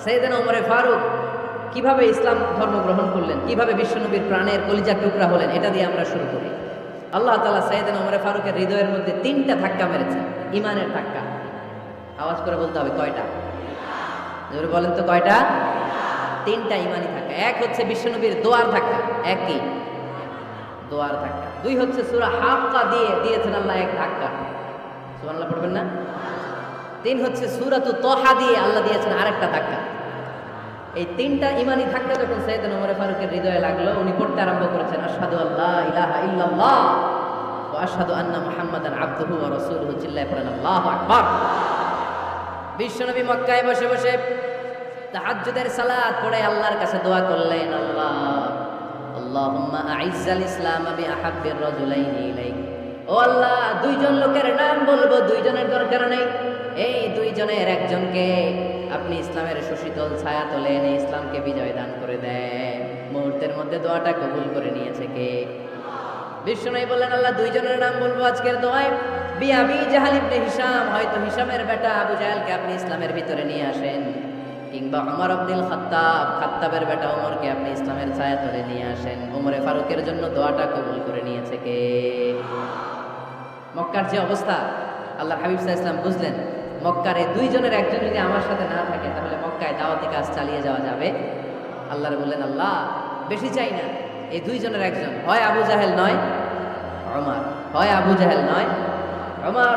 সাইয়েদনা ওমরে ফারুক কিভাবে ইসলাম ধর্ম গ্রহণ করলেন, কিভাবে বিশ্বনবীর প্রাণের কলিজার টুকরা হলেন, এটা দিয়ে আমরা শুরু করি। আল্লাহ তাআলা সাইয়েদনা ওমরে ফারুকের হৃদয়ের মধ্যে 3টা ধাক্কা মেরেছেন, ইমানের ধাক্কা। আওয়াজ করে বলতে হবে কয়টা? জোরে বলেন তো কয়টা? 3টা ইমানি ধাক্কা। এক হচ্ছে বিশ্বনবীর দোয়ার ধাক্কা, এক কি? দোয়ার ধাক্কা। 2 হচ্ছে সূরা হাক্কা দিয়ে দিয়েছেন আল্লাহ এক ধাক্কা, সুবহানাল্লাহ পড়বেন না? 3 হচ্ছে সূরাতু তাহা দিয়ে আল্লাহ দিয়েছেন আরেকটা ধাক্কা। এই 3টা ইমানি ধাক্কা যখন সাইয়েদনা ওমর ফারুকের হৃদয়ে লাগলো, উনি পড়তে আরম্ভ করেছেন আশহাদু আল্লা ইলাহা ইল্লাল্লাহ ওয়া আশহাদু আন্না মুহাম্মাদান আবদুহু ওয়া রাসূলুহু, চিল্লায়ে পড়েন আল্লাহু আকবার। বিশ্বনবী মক্কায় বসে বসে তাহাজ্জুদের সালাত পড়ে আল্লাহর কাছে দোয়া করলেন, আল্লাহুম্মা আইজ্জাল ইসলাম বিআহাব্বির রাজুলাইনি ইলাইক। ও আল্লাহ, 2 জন লোকের নাম বলবো, 2 জনের দরকার নেই, এই 2 জনের একজনকে আপনি ইসলামের সুশীতল ছায়া তোলে এনে ইসলামকে বিজয় দান করে দেন। মুহূর্তের মধ্যে দোয়াটা কবুল করে নিয়েছে কে? বিশ্বনবী বললেন, আল্লাহ 2 জনের নাম বলবো আজকের দোয়ায়। আবি জাহাল ইবনে হিশাম, হয়তো হিশামের বেটা আবু জাহেলকে আপনি ইসলামের ভিতরে নিয়ে আসেন, কিংবা ওমর ইবনুল খাত্তাব, খাত্তাবের বেটা ওমরকে আপনি ইসলামের ছায়া তলে নিয়ে আসেন। ওমরে ফারুকের জন্য দোয়াটা কবুল করে নিয়েছে কে? মক্কার যে অবস্থা, আল্লাহর হাবিব সাল্লাল্লাহু আলাইহি ওয়াসাল্লাম বুঝলেন মক্কার এই 2 জনের একজন যদি আমার সাথে না থাকে তাহলে মক্কায় দাওয়াতি কাজ চালিয়ে যাওয়া যাবে। আল্লাহর বললেন, আল্লাহ বেশি চাই না, এই 2 জনের একজন, হয় আবু জাহেল নয় ওমর, হয় আবু জাহেল নয় ওমর।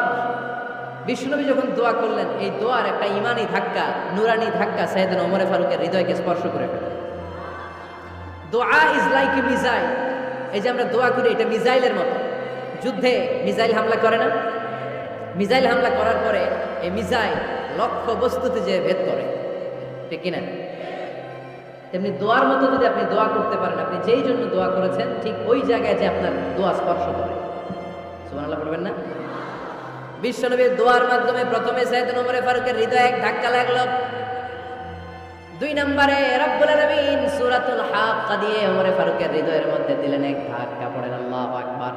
বিশ্বনবী যখন দোয়া করলেন, এই দোয়ার একটা ইমানি ধাক্কা, নুরানি ধাক্কা সাইয়েদনা ওমর ফারুকের হৃদয়কে স্পর্শ করে ফেলে। দোয়া ইজ লাইক এ মিসাইল। এই যে আমরা দোয়া করি, এটা মিসাইলের মতো। যুদ্ধে মিসাইল হামলা করে না? মিসাইল হামলা করার পরে এই মিসাইল লক্ষ্য বস্তুতে যে ভেদ করে, ঠিক কিনা? তেমনি দোয়ার মতো যদি আপনি দোয়া করতে পারেন, আপনি যেই জন্য দোয়া করেছেন ঠিক ওই জায়গায় যে আপনার দোয়া স্পর্শ করে। সুবহানাল্লাহ পড়বেন না? বিশ্বনবীর দোয়ার মাধ্যমে প্রথমে সাইয়েদনা ওমর ফারুকের হৃদয়ে এক ধাক্কা লাগলো। 2 নম্বরে রব্বুল আলামিন সূরাতুল হাক্কা দিয়ে ওমর ফারুকের হৃদয়ের মধ্যে দিলেন এক ধাক্কা। পড়েন আল্লাহু আকবার।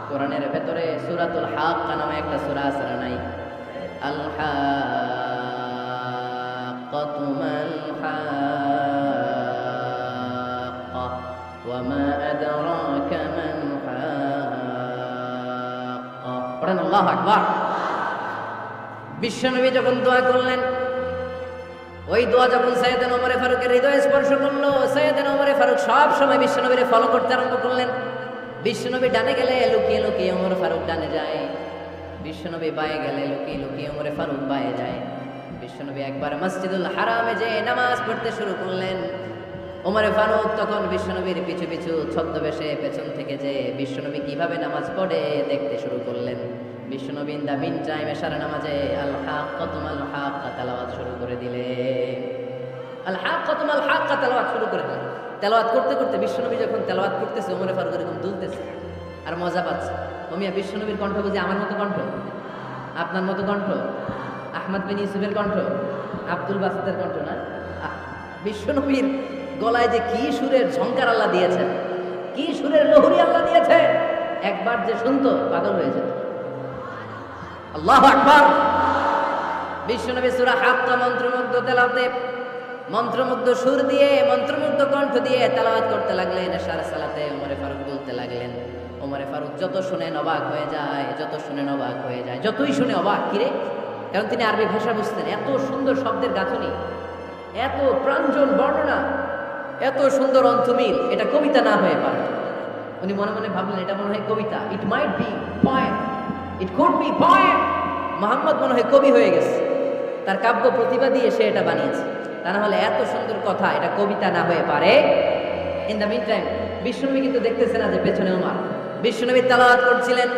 কোরআনের ভেতরে সূরাতুল হাক্কা নামে একটা সূরা আছে না নাই? আল হাক্কাতু মাল হাক্কা ওয়া মা আদরাকা মাল হাক্কা। পড়েন আল্লাহু আকবার। বিশ্বনবী যখন দোয়া করলেন, ওই দোয়া যখন সাইয়েদনা ওমর ফারুকের হৃদয়ে স্পর্শ করলো, সাইয়েদনা ওমর ফারুক সব সময় বিশ্বনবীরে ফলো করতে আরম্ভ করলেন। বিশ্বনবী ডানে গেলে লুকিয়ে লুকিয়ে ওমর ফারুক ডানে যায়, বিশ্বনবী বায়ে গেলে লুকিয়ে লুকিয়ে ওমর ফারুক বায়ে যায়। বিশ্বনবী একবার মসজিদুল হারামে যে নামাজ পড়তে শুরু করলেন, ওমর ফারুক তখন বিশ্বনবীর পিছু পিছু ছদ্মবেশে পেছন থেকে যে বিশ্বনবী কিভাবে নামাজ পড়ে দেখতে শুরু করলেন। বিশ্বনবী ইন দা মিন টাইম এশার নামাজে আল হাক্কাতু মাল হাক্কা তেলাওয়াত শুরু করে দিলেন। আল হাক্কাতু মাল হাক্কা তেলাওয়াত শুরু করে দিলেন। তেলাওয়াত করতে করতে বিশ্বনবী যখন তেলাওয়াত করতেছে, ওমর ফারুক এরকম দুলতেছে আর মজা পাচ্ছে। ওমিয়া বিশ্বনবীর কণ্ঠ বুঝি আমার মতো কণ্ঠ, আপনার মতো কণ্ঠ, আহমদ বিন ইউসুফের কণ্ঠ, আব্দুল বাসিতের কণ্ঠ না। বিশ্বনবীর গলায় যে কি সুরের ঝংকার আল্লাহ দিয়েছেন, কি সুরের লহরী আল্লাহ দিয়েছেন, একবার যে শুনতো পাগল হয়ে যেত। আল্লাহু আকবার। বিশ্বনবী সূরা হাক্কা মন্ত্রমুগ্ধ তেলাওয়াতে, মন্ত্রমুগ্ধ সুর দিয়ে, মন্ত্রমুগ্ধ কণ্ঠ দিয়ে তেলাওয়াত করতে লাগলেন। এশার সালাতে ওমর ফারুক বলতে লাগলেন। ওমর ফারুক যত শুনেন অবাক হয়ে যায়, যত শুনেন অবাক হয়ে যায়, যতই শুনে অবাক। কিরে? কারণ তিনি আরবি ভাষা বুঝতেন। এত সুন্দর শব্দের গাঁথনি, এত প্রাঞ্জল বর্ণনা, এত সুন্দর অন্তমিল, এটা কবিতা না হয়ে পারে। উনি মনে মনে ভাবলেন, এটা মনে হয় কবিতা। It might be poem, it could be poem. Muhammad মনে হয় কবি হয়ে গেছে, তার কাব্য প্রতিভা দিয়ে সে এটা বানিয়েছে। তা না হলে এত সুন্দর কথা, এটা কবিতা না হয়ে পারে। ইন দ্য মিন টাইম বিশ্বনবী কিন্তু দেখতেছে না যে পেছনে ওমর। বিশ্বনবী তেলাওয়াত করছিলেন,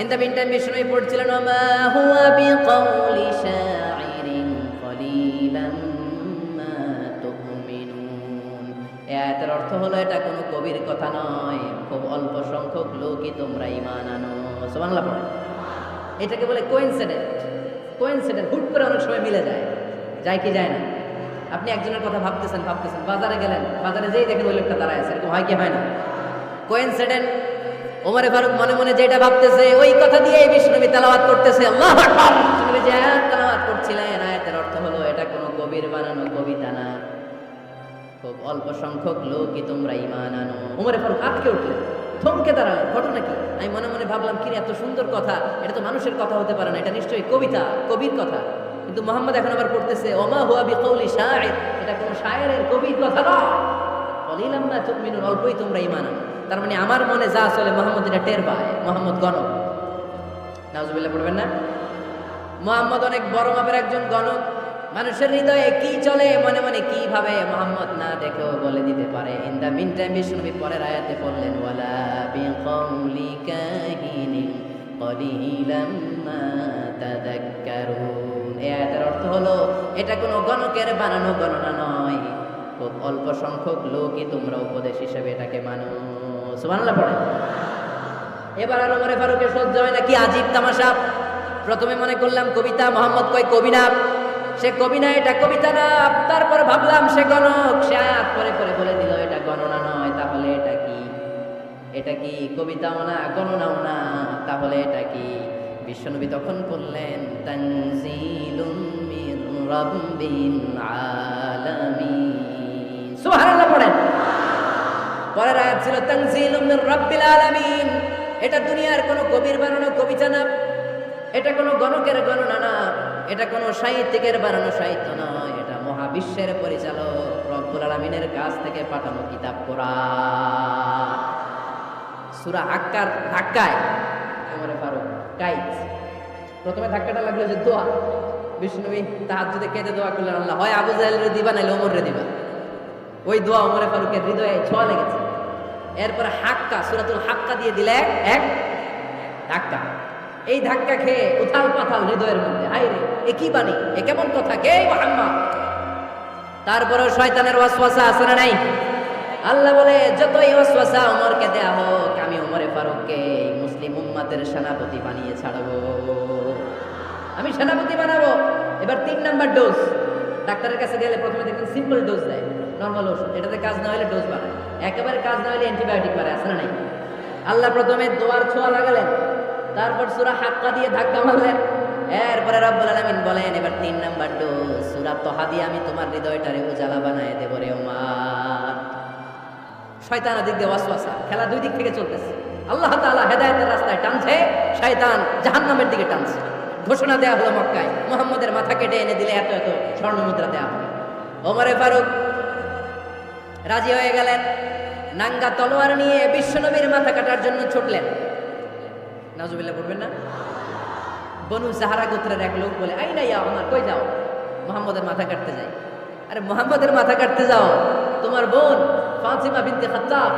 ইন দ্য মিন টাইম বিশ্বনবী পড়ছিলেন, ওমা হুয়া বিকাউলি শাইরিন কলিলাম মা তুমিনুন। এই আয়াতের অর্থ হলো, এটা কোনো কবির কথা নয়, খুব অল্প সংখ্যক লোকই তোমরা ঈমান আনো। সুবহানাল্লাহ পড়ে। এটাকে বলে কোইন্সিডেন্ট। কোইন্সিডেন্ট হুট করে অনেক সময় মিলে যায়, যায় কি যায় না? আপনি একজনের কথা ভাবতেছেন, বাজারে গেলেন, বাজারে যেই দেখেন ওই লোকটা দাঁড়ায় আছে, এরকম হয় কি হয় না? কোইন্সিডেন্ট। ওমর ফারুক মনে মনে যেটা ভাবতেছে ওই কথা দিয়ে বিশ্বনবী তেলাওয়াত করতেছে। আল্লাহু আকবার। বিশ্বনবী যে আয়াত তেলাওয়াত করছিলেন, আয়াতের অর্থ হলো এটা কোনো কবির কবির বানানো কবিতা না, খুব অল্প সংখ্যক লোকই তোমরা ঈমান আনো। ওমরে ফারুক আটকে উঠলেন, থমকে দাঁড়ালেন। ঘটনা কি? আমি মনে মনে ভাবলাম, কি এত সুন্দর কথা, এটা তো মানুষের কথা হতে পারে না, এটা নিশ্চয়ই কবিতা, কবির কথা। কিন্তু মোহাম্মদ এখন আবার পড়তেছে ওমা হুয়া বিকৌলি শায়ের, এটা কোনো শায়েরের কবির কথা নয়। কলিলাম মা তুমিনুন, অল্পই তোমরা ঈমান আনো। তার মানে আমার মনে যা চলে মোহাম্মদ এটা টের পায়। মোহাম্মদ গণক, নাউজুবিল্লাহ পড়বেন না? মোহাম্মদ অনেক বড় মাপের একজন গণক। মানুষের হৃদয়ে কি চলে, মনে মনে কি ভাবে, মোহাম্মদ না দেখেও বলে দিতে পারে। ইন দ্য মিন টাইম বিষ্ণুনবী পরের আয়াতে বললেন ওয়ালা বিকৌলি কাহিনিন কলিলাম মা তাযাক্কারুন। এই আয়াতের অর্থ হলো এটা কোনো গণকের বানানো গণনা নয়, খুব অল্প সংখ্যক লোকই তোমরা উপদেশ হিসেবে এটাকে মানো। সুবহানাল্লাহ পড়ে। এবার আর ওমরে ফারুকের সহ্য হয় না, কি আজীব তামাশা। প্রথমে মনে করলাম কবিতা, মোহাম্মদ কয় কবি না, সে কবি না, এটা কবিতা না। তারপর ভাবলাম সে গণক, সে আয়াত পরে পরে বলে দিল এটা গণনা নয়। তাহলে এটা কি? এটা কি কবিতাও না, গণনাও না, তাহলে এটা কি? বিশ্বনবী তখন বললেন তানজিলুম মির রাব্বিল আলামিন। সুবহানাল্লাহ পড়েন। পরের আয়াত ছিল তানজিলুম মির রাব্বিল আলামিন। এটা দুনিয়ার কোনো কবির বানানো কবিতা না, এটা কোনো গণকের গণনা না, এটা কোনো সাহিত্যিকের বানানো সাহিত্য নয়, এটা মহাবিশ্বের পরিচালক রব্বুল আলামিনের কাছ থেকে পাঠানো কিতাব কোরআন। সূরা হাক্কার ধাক্কায় ওমরে ফারুক কাইত। প্রথমে ধাক্কাটা লাগলো যে দোয়া। বিষ্ণুনবী তাহাজ্জুদে কেঁদে দোয়া করলেন, আল্লাহ হয় আবু জাহেলরে দিবা নাইলে ওমরে দিবা। ওই দোয়া ওমরে ফারুকের হৃদয়ে ছোঁয়া লেগেছে। এরপরে হাক্কা, সূরাতুল হাক্কা দিয়ে দিলে এক ধাক্কা। এই ধাক্কা খেয়ে উথাল পাথাল হৃদয়ের মধ্যে, হায় রে এ কি বাণী, এ কেমন কথা, কে মুহাম্মদ? তারপরেও শয়তানের ওয়াসওয়াসা আছে না নাই? আল্লাহ বলে যতই ওয়াসওয়াসা ওমরকে দেয়া হোক, আমি ওমরে ফারুককে মুসলিম উম্মতের সেনাপতি বানিয়ে ছাড়বো, আমি সেনাপতি বানাবো। এবার 3 নাম্বার ডোজ। ডাক্তারের কাছে গেলে প্রথমে দেখবেন সিম্পল ডোজ দেয়, নরমাল ওষুধ। এটাতে কাজ না হলে ডোজ বাড়ায়, একেবারে কাজ না হলে অ্যান্টিবায়োটিক বাড়ায়, আছে না নাই? আল্লাহ প্রথমে দোয়ার ছোঁয়া লাগালেন, তারপর সূরা হাক্কা দিয়ে ধাক্কা মারলেন। এরপরে রব্বুল আলামিন বলেন এবার 3 নাম্বার ডোজ, সূরা তহা দিয়ে আমি তোমার হৃদয়টারে উজালা বানায় দেব রে ওমর। শয়তান দিক দিয়ে ওয়াসওয়াসা, খেলা দুই দিক থেকে চলতেছে। আল্লাহ তাআলা হেদায়েতের রাস্তায় টানছে, শয়তান জাহান্নামের দিকে টানছে। ঘোষণা দেয়া হলো মক্কায়, মুহাম্মদের মাথা কেটে এনে দিলে এত এত স্বর্ণ মুদ্রা দেয়া হবে। ওমরে ফারুক রাজি হয়ে গেলেন, নাঙ্গা তলোয়ার নিয়ে বিশ্বনবীর মাথা কাটার জন্য ছুটলেন। নাউজুবিল্লাহ পড়বেন না? বনু সাহারা গোত্রের এক লোক বলে, আইনা ইয়া ওমর, কই যাও? মুহাম্মদের মাথা কাটতে যাই। আরে মুহাম্মদের মাথা কাটতে যাও? তোমার বোন ফাতিমা বিনতে খাত্তাব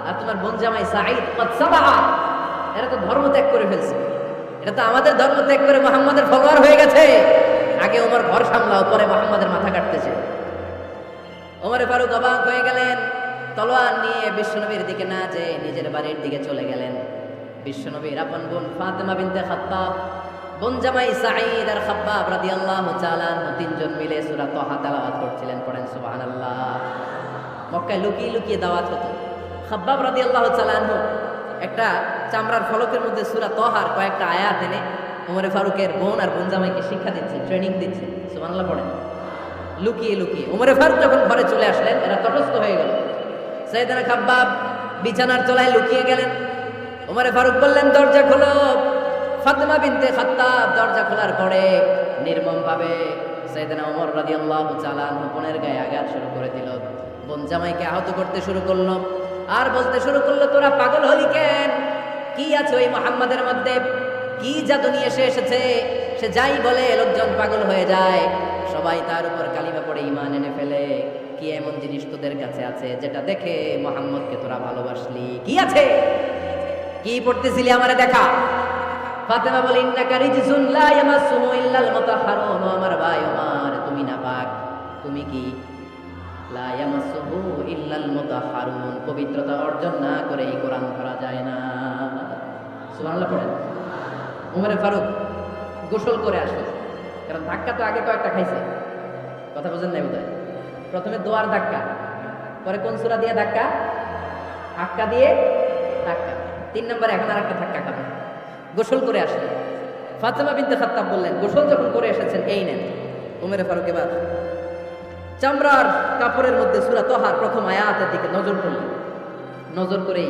আর তোমার বোন জামাই সাঈদ কদ সাবাহা, এরা তো ধর্ম ত্যাগ করে ফেলছে, এটা তো আমাদের ধর্ম ত্যাগ করে মুহাম্মদের ফলোয়ার হয়ে গেছে। আগে ওমর ঘর সামলাও, পরে মুহাম্মদের মাথা কাটতেছে। ওমরে ফারুক অবাক হয়ে গেলেন, তলোয়ার নিয়ে বিশ্বনবীর দিকে না যেয়ে নিজের বাড়ির দিকে চলে গেলেন। বিশ্বনবীর আপন বোন ফাতিমা বিনতে খাত্তাব, বোন জামাই সাঈদ আর খাব্বাব রাদিয়াল্লাহু তাআলা আনহু, 3 জন মিলে সূরা তাহা তেলাওয়াত করছিলেন। পড়েন সুবহানাল্লাহ। মক্কায় লুকিয়ে লুকিয়ে দাওয়াত হতো। খাব্বাব রাদিয়াল্লাহু তাআলা আনহু একটা চামড়ার ফলকের মধ্যে সূরা তাহার কয়েকটা আয়াত এনে ওমরে ফারুকের বোন আর বোন জামাইকে শিক্ষা দিচ্ছে, ট্রেনিং দিচ্ছে। সুবহানাল্লাহ পড়েন। লুকিয়ে লুকিয়ে ওমরে ফারুক যখন ঘরে চলে আসলেন, এরা তটস্থ হয়ে গেল। সাইয়েদনা খাব্বাব বিছানার তলায় লুকিয়ে গেলেন। ওমরে ফারুক বললেন, দরজা খোলো। ফাতিমা বিনতে খাত্তাব দরজা খোলার পরে নির্মমভাবে সাইয়েদনা ওমর রাদিয়াল্লাহু তাআলা আনহু বোনের গায়ে আঘাত শুরু করে দিল। বোন জামাইকে আহত করতে শুরু করলো আর বলতে শুরু করলো, তোরা পাগল হলি কেন? কি আছে ওই মুহাম্মাদের মধ্যে? কি জাদু নিয়ে এসেছে? সে যাই বলে লোকজন পাগল হয়ে যায়, সবাই তার উপর কালিমা পড়ে ঈমান এনে ফেলে। কি এমন জিনিস তোদের কাছে আছে যেটা দেখে মুহাম্মদকে তোরা ভালোবাসলি? কি আছে? কি পড়তেছিলি আমারে দেখা। ফাতেমা বলে, ইন্নাকা রিজসুন লা ইয়ামাসসুহু ইল্লাল মুতাহহারুন। আমার ভাই ওমর, তুমি নাপাক। তুমি কি? লা ইয়ামাসসুহু ইল্লাল মুতাহহারুন, পবিত্রতা অর্জন না করে এই কোরআন পড়া যায় না। সুবহানাল্লাহ পড়েন। ওমরে ফারুক গোসল করে আসলো, কারণ ধাক্কা তো আগে কয়েকটা খাইছে। কথা বুঝেন নাই বোধহয়? প্রথমে দোয়ার ধাক্কা, পরে কোন সূরা দিয়ে ধাক্কা? হাক্কা দিয়ে ধাক্কা। 3 নম্বরে এখন আর একটা ধাক্কা খাবে। গোসল করে আসলেন। ফাতিমা বিনতে খাত্তাব বললেন, গোসল যখন করে এসেছেন, এই নেন। ওমরে ফারুক এবার চামড়ার কাপড়ের মধ্যে সূরা তাহার প্রথম আয়াতের দিকে নজর করলেন। নজর করেই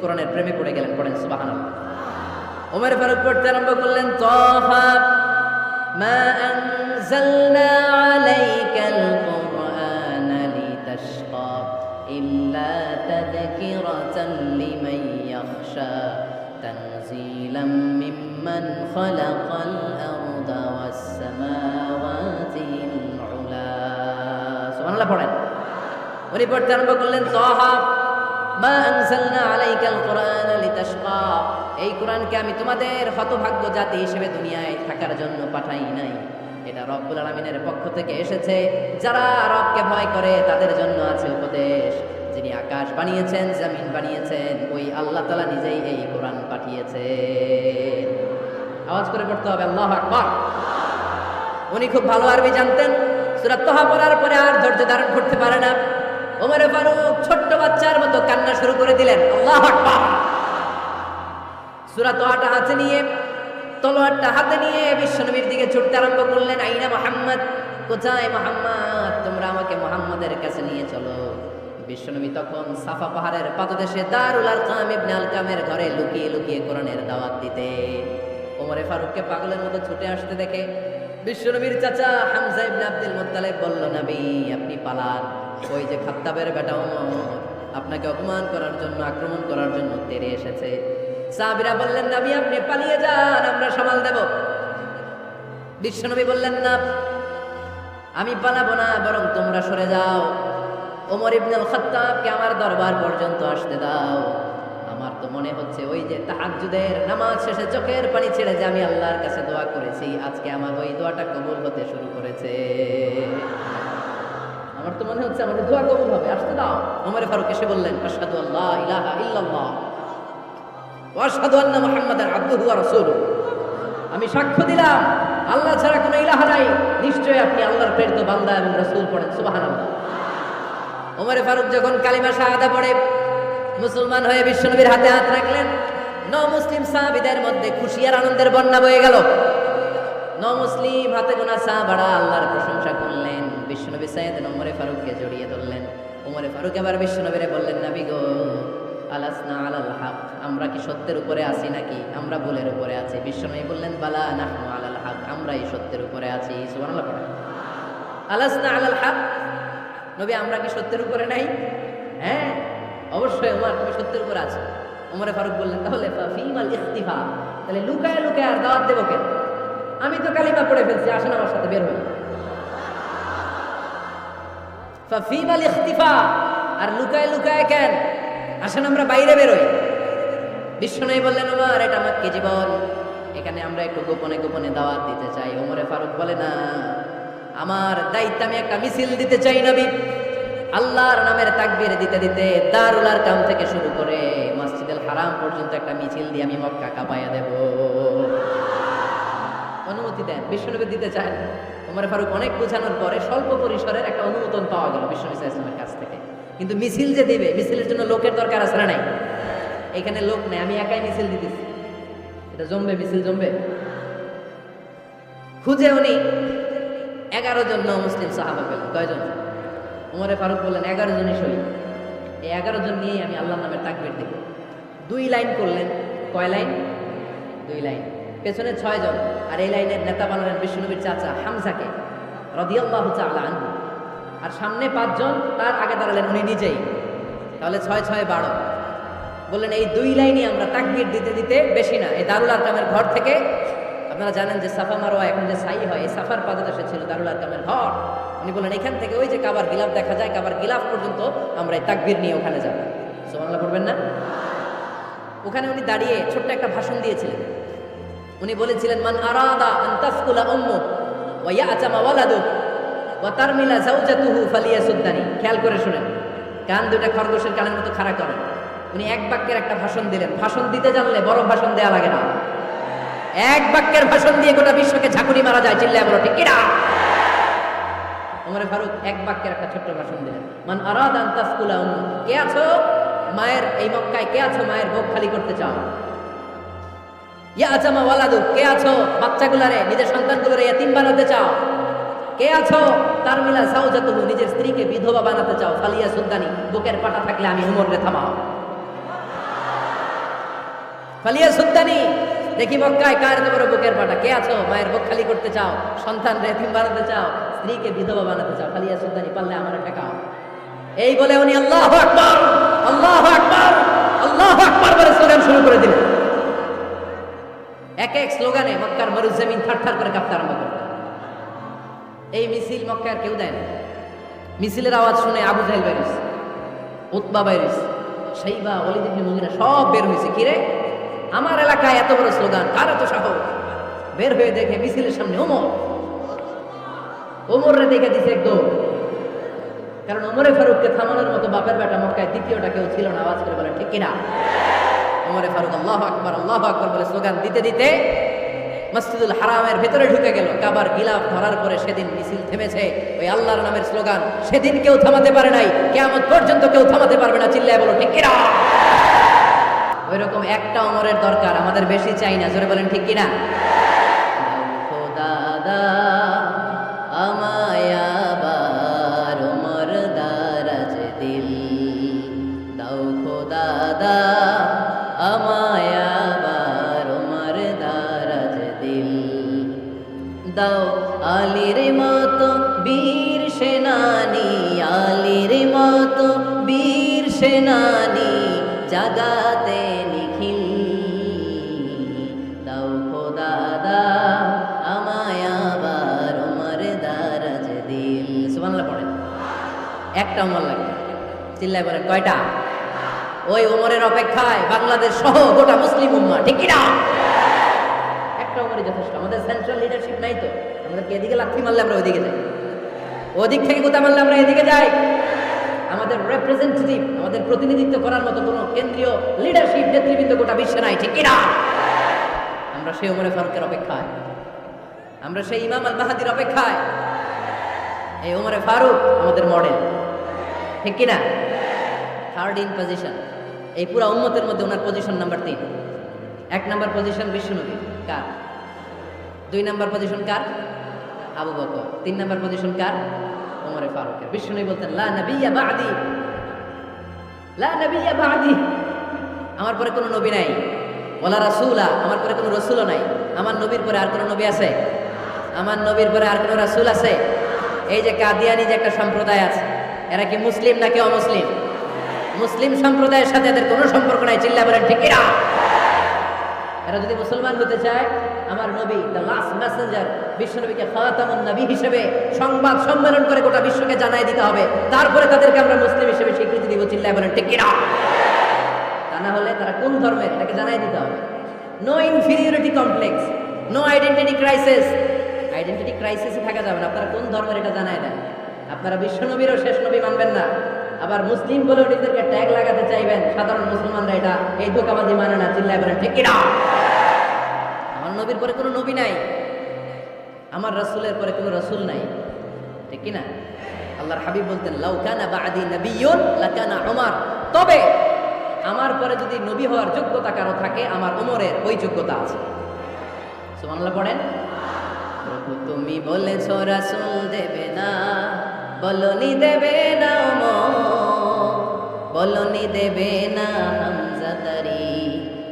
কোরআনের প্রেমে পড়ে গেলেন। পড়েন সুবহানাল্লাহ। ওমর ফারুক পড়তে আরম্ভ করলেন, তাহা মা আনজালনা আলাইকাল কুরআনা লিতাশকা ইল্লা তাযকিরাতান লিমান ইয়াখশা তানজিলাম মিম্মান খালাকাল আরদা ওয়াস সামাওয়াতিল উলা। সুবহানাল্লাহ পড়েন। উনি পড়তে আরম্ভ করলেন, তাহা মা আনজালনা আলাইকাল কুরআনা লিতাশকা, এই কোরআনকে আমি তোমাদের হতভাগ্য জাতি হিসেবে দুনিয়ায় থাকার জন্য পাঠাই নাই। এটা রব্বুল আলামিনের পক্ষ থেকে এসেছে। যারা রবকে ভয় করে তাদের জন্য আছে উপদেশ। যিনি আকাশ বানিয়েছেন, জমিন বানিয়েছেন, ওই আল্লাহ তাআলা নিজেই এই কোরআন পাঠিয়েছেন। আওয়াজ করে পড়তে হবে আল্লাহু আকবার। উনি খুব ভালো আরবি জানতেন। সূরা তাহা পড়ার পরে আর ধৈর্য ধারণ করতে পারে না। ওমর ফারুক ছোট্ট বাচ্চার মতো কান্না শুরু করে দিলেন। আল্লাহু আকবার। সূরা তাহাটা হাতে নিয়ে, তলোয়ারটা হাতে নিয়ে বিশ্বনবীর দিকে ছুটতে আরম্ভ করলেন। আইনা মুহাম্মদ, কোথায় মুহাম্মদ? তোমরা আমাকে মুহাম্মদের কাছে নিয়ে চলো। বিশ্বনবী তখন সাফা পাহাড়ের পাদদেশে দারুল আরকাম ইবনে আলকামের ঘরে লুকিয়ে লুকিয়ে কোরআনের দাওয়াত দিতে। ওমর ফারুককে পাগলের মতো ছুটে আসতে দেখে বিশ্বনবীর চাচা হামজা ইবনে আব্দুল মুত্তালিব বলল, নবী আপনি পালান। ওই যে খাত্তাবের বেটা ওমর আপনাকে অপমান করার জন্য, আক্রমণ করার জন্য তেড়ে এসেছে। সাহাবীরা বললেন, নবী আপনি পালিয়ে যান, আমরা সামাল দেব। বিশ্বনবী বললেন, না আমি পালাবো না, বরং তোমরা সরে যাও। ওমর ইবনুল খাত্তাবকে আমার দরবার পর্যন্ত আসতে দাও। আমার তো মনে হচ্ছে ওই যে তাহাজ্জুদের নামাজ শেষে চোখের পানি ছেড়ে যে আমি আল্লাহর কাছে দোয়া করেছি, আজকে আমার ওই দোয়াটা কবুল হতে শুরু করেছে। আমার তো মনে হচ্ছে আমার দোয়া কবুল হবে, আসতে দাও। ওমর ফারুক এসে বললেন, আশহাদু আল্লা ইলাহা ইল্লাল্লাহ ওয়া আশহাদু আন্না মুহাম্মাদান আবদুহু ওয়া রাসূলুহু, আমি সাক্ষ্য দিলাম আল্লাহ ছাড়া কোনো ইলাহা নাই, নিশ্চয়ই আপনি আল্লাহর প্রেরিত বান্দা এবং রাসূল। পড়েন সুবহানাল্লাহ। ওমর ফারুক যখন কালিমা শাহাদা পড়ে মুসলমান হয়ে বিশ্বনবীর হাতে হাত রাখলেন, মুসলিম সাহাবীদের মধ্যে খুশি আর আনন্দের বন্যা বয়ে গেল। মুসলিম হাতে গোনা সাহাবারা আল্লাহর প্রশংসা করলেন। বিশ্বনবী সাইয়েদনা ওমর ফারুককে জড়িয়ে ধরলেন। ওমর ফারুক এবার বিশ্বনবীরে বললেন, নবী গো, আলাসনা আলাল হক, আমরা কি সত্যের উপরে আছি নাকি আমরা ভুলের উপরে আছি? বিশ্বনবী বললেন, বালা নাহনু আলাল হক, আমরা এই সত্যের উপরে আছি। সুবহানাল্লাহ পড়েন। আলাসনা আলাল হক, নবী আমরা কি সত্যের উপরে নাই? হ্যাঁ অবশ্যই ওমর, তুমি সত্যের উপরে আছো। ওমর ফারুক বললেন, তাহলে ফাফিমাল ইখতিফা, তাহলে লুকায় লুকায় আর দাওয়াত দেব কেন? আমি তো কালিমা পড়ে ফেলছি, আসেন আমার সাথে বের হই। ফাফিমাল ইখতিফা, আর লুকায় লুকায় কেন? আসেন আমরা বাইরে বেরোই। বিশ্বনবী বললেন, ওমর এটা মক্কি জীবন, এখানে আমরা একটু গোপনে গোপনে দাওয়াত দিতে চাই। ওমর ফারুক বলে, না, আমার দায়িত্ব, আমি একটা মিছিল দিতে চাই নবী। আল্লাহর নামের তাকবীর দিতে দিতে দারুল আরকাম থেকে শুরু করে মসজিদুল হারাম পর্যন্ত একটা মিছিল দিয়ে আমি মক্কা কাঁপাইয়া দেব। অনুমতি দেন। বিশ্বনবী দিতে চায়। ওমর ফারুক অনেক বোঝানোর পরে স্বল্প পরিসরের একটা অনুমোদন পাওয়া গেল বিশ্বনবী সাল্লাল্লাহু আলাইহি ওয়াসাল্লামের কাছ থেকে। কিন্তু মিছিল যে দিবে, মিছিলের জন্য লোকের দরকার আছে না নাই? এখানে লোক নেই, আমি একাই মিছিল দিতেছি। এটা জমবে, মিছিল জমবে। খুঁজে উনি 11 জন মুসলিম সাহাবা পেলেন। কয়জন? ওমর ফারুক বললেন, 11 জনই শহীদ। এই 11 জন নিয়েই আমি আল্লাহর নামের তাকবীর দেব। 2 লাইন করলেন। কয় লাইন? 2 লাইন। পেছনে 6 জন, আর এই লাইনের নেতা বানালেন বিশ্বনবীর চাচা হামজাকে রাদিয়াল্লাহু তাআলা আনহু। আর সামনে 5 জন, তার আগে দাঁড়ালেন উনি নিজেই। তাহলে 6 6 12। বললেন এই 2 লাইনই আমরা তাকবীর দিতে দিতে, বেশি না, এই দারুল আরকামের ঘর থেকে, আপনারা জানেন যে সাফা মারওয়া এখন যে সাই হয়, এই সাফার পাদদেশে ছিল দারুল আরকামের ঘর। উনি বললেন এখান থেকে ওই যে কাবার গিলাফ দেখা যায়, কাবার গিলাফ পর্যন্ত আমরা এই তাকবীর নিয়ে ওখানে যাব। সুবহানাল্লাহ পড়বেন না? ওখানে উনি দাঁড়িয়ে ছোট্ট একটা ভাষণ দিয়েছিলেন। উনি বলেছিলেন, মান আরাদা আন তাসকুলা উম্মু ওয়া ইয়াতামা ওয়ালাদু ওয়া তারমিলা যাওজাতুহু ফালিয়াসুদ্দানি। খেয়াল করে শুনেন, কান দুটো খরগোশের কানের মতো খাড়া করেন। উনি এক বাক্যের একটা ভাষণ দিলেন। ভাষণ দিতে জানলে বড় ভাষণ দেয়া লাগে না, এক বাক্যের ভাষণ দিয়ে গোটা বিশ্বকে ঝাঁকুনি মারা যায়। চিল্লায় বলো ঠিক কিনা? ওমর ফারুক এক বাক্যের একটা ছোট্ট ভাষণ দিলেন। মান আরাদা আন তাসকুলা উম্মু, কে আছো মায়ের এই মক্কায়, কে আছো মায়ের বুক খালি করতে চাও? ইয়াতামা ওয়ালাদু, কে আছো বাচ্চাগুলারে, নিজের সন্তানগুলোরে ইয়াতীম বানাতে চাও? কে আছো তার মিলা সাউজাতুহু, নিজের স্ত্রীকে বিধবা বানাতে চাও, ফালিয়া সুদ্দানি, বুকের পাটা থাকলে আমি উমররে থামাও। ফালিয়া সুদ্দানি, দেখি মক্কায় কার এত বড় বুকের পাটা, কে আছো মায়ের বুক খালি করতে চাও, সন্তান এতিম বানাতে চাও, স্ত্রীকে বিধবা বানাতে চাও, ফালিয়া সুদ্দানি, পারলে আমারে ঠেকাও। এই বলে উনি আল্লাহু আকবার, আল্লাহু আকবার, আল্লাহু আকবার বলে স্লোগান শুরু করে দিলেন। এক এক স্লোগানে মক্কার মরুজমিন থারথার করে কাঁপতে আরম্ভ করল। এই মিছিল মক্কার কেউ দেয় না। মিছিলের আওয়াজ শুনে আবু জাহেল বের হইছে, উতবা বের হইছে, শাইবা, ওয়ালিদ ইবনে মুগিরা সব বের হইছে। কিরে, আমার এলাকায় এত বড় স্লোগান, কার এত সাহস? বের হয়ে দেখে মিছিলের সামনে ওমর। ওমর রে দেখে দিছে একদম, কারণ ওমরে ফারুককে থামানোর মতো বাপের বেটা মক্কায় দ্বিতীয়টা কেউ ছিল না। আওয়াজ করে বলে ঠিক কিনা? ওমরে ফারুক আল্লাহু আকবার, আল্লাহু আকবার বলে স্লোগান দিতে দিতে মসজিদুল হারামের ভিতরে ঢুকে গেল। কাবার গিলাফ ধরার পরে সেদিন মিছিল থেমেছে ওই আল্লাহর নামের স্লোগান। সেদিন কেউ থামাতে পারে নাই, কিয়ামত পর্যন্ত কেউ থামাতে পারবে না। চিল্লায় বলো ঠিক কিনা? ওই রকম একটা ওমরের দরকার, আমাদের বেশি চাই না। জোরে বলেন ঠিক কিনা? দাদা আমায় আবার ওমর দারাজ দিল দাও, খোদা দাদা আমায় আবার ওমর দারাজ দিল দাও। আলীর মতো বীর সেনানি, আলীর মতো বীর সেনানি জাগাতে নিখিল দাও, খোদা দাদা আমায় আবার ওমর দারাজ দিল। সুবহানাল্লাহ পড়েন। একটা ওমর লাগবে। চিল্লায় বলেন কয়টা? ওই ওমরের অপেক্ষায় বাংলাদেশ সহ গোটা মুসলিম উম্মাহ, ঠিক কিনা? একটা ওমরই যথেষ্ট। আমাদের সেন্ট্রাল লিডারশিপ নাই তো, আমাদেরকে এদিকে লাথি মারলে আমরা ওইদিকে যাই, ওদিক থেকে গোতা মারলে আমরা এদিকে যাই। আমাদের রিপ্রেজেন্টেটিভ, আমাদের প্রতিনিধিত্ব করার মতো কোনো কেন্দ্রীয় লিডারশিপ নেতৃবৃন্দ গোটা বিশ্বে নাই, ঠিক কিনা? আমরা সেই ওমরে ফারুকের অপেক্ষায়, আমরা সেই ইমাম আল মাহাদির অপেক্ষায়। এই ওমরে ফারুক আমাদের মডেল, ঠিক কিনা? থার্ড ইন পজিশন এই পুরা উম্মতের মধ্যে ওনার পজিশন নাম্বার 3। 1 নাম্বার পজিশন বিশ্বনবী কার? 2 নাম্বার পজিশন কার? আবু বকর। 3 নাম্বার পজিশন কার? ওমরে ফারুকের। বিশ্বনবী বলতেন লা নবিয়্যা বা'দি, লা নবিয়্যা বা'দি, আমার পরে কোনো নবী নাই। ওয়ালা রাসূলা, আমার পরে কোনো রাসূলও নাই। আমার নবীর পরে আর কোনো নবী আছে? আমার নবীর পরে আর কোনো রাসূল আছে? এই যে কাদিয়ানি যে একটা সম্প্রদায় আছে, এরা কি মুসলিম নাকি অমুসলিম? মুসলিম সম্প্রদায়ের সাথে এদের কোনো সম্পর্ক নাই। চিল্লায় বলেন ঠিক কিনা? এরা যদি মুসলমান হতে চায়, আমার নবী দ্য লাস্ট মেসেঞ্জার বিশ্বনবীকে খাতামুন নবী হিসেবে সংবাদ সম্মেলন করে গোটা বিশ্বকে জানাই দিতে হবে, তারপরে তাদেরকে আমরা মুসলিম হিসেবে স্বীকৃতি দিব। চিল্লায় বলেন ঠিক কিনা? তা না হলে তারা কোন ধর্মের এটাকে জানাই দিতে হবে। No inferiority complex, no identity crisis. Identity ক্রাইসিসে থাকা যাবে না। আপনারা কোন ধর্মের এটা জানাই দেন। আপনারা বিশ্বনবীরও শেষ নবী মানবেন না, আবার মুসলিম বলেও নিজেদেরকে ট্যাগ লাগাতে চাইবেন। সাধারণ মুসলমানরা এটা এই ধোঁকাবাজি মানে না। চিল্লায় বলেন ঠিক কিনা? আমার নবীর পরে কোনো নবী নাই, আমার রাসূলের পরে কোনো রাসূল নাই, ঠিক কিনা? আল্লাহর হাবিব বলতেন লাউ কানা বা'দি নাবিয়্যুন লাকানা উমর, তবে আমার পরে যদি নবী হওয়ার যোগ্যতা কারো থাকে, আমার ওমরের ওই যোগ্যতা আছে। সুবহানাল্লাহ পড়েন। প্রভু তুমি বলেছো রাসূল দেবে না, বলনি দেবে না ওমর, বলনি দেবে না হামজা তারি,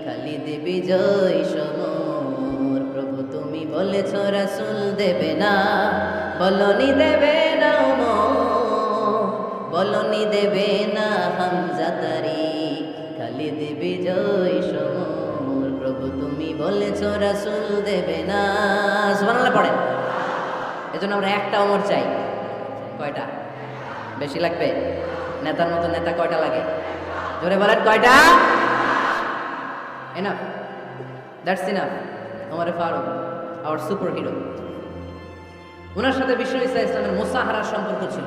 খালিদ বিজয় সমর। প্রভু তুমি বলেছো রাসূল দেবে না, বলনি দেবে না ওমর, বলনি দেবে না হামজা তারি, খালিদ বিজয় সমর। প্রভু তুমি বলেছো রাসূল দেবে না। সুবহানাল্লাহ পড়েন। এজন্য আমরা একটা ওমর চাই। কয়টা? বেশি লাগবে? নেতার মতো নেতা কয়টা লাগে? জোরে বলেন কয়টা? Enough, that's enough. ওমরে ফারুক আওয়ার সুপার হিরো। ওনার সাথে বিশ্বনবী সাল্লাল্লাহু আলাইহি ওয়াসাল্লামের মুসাহারার সম্পর্ক ছিল।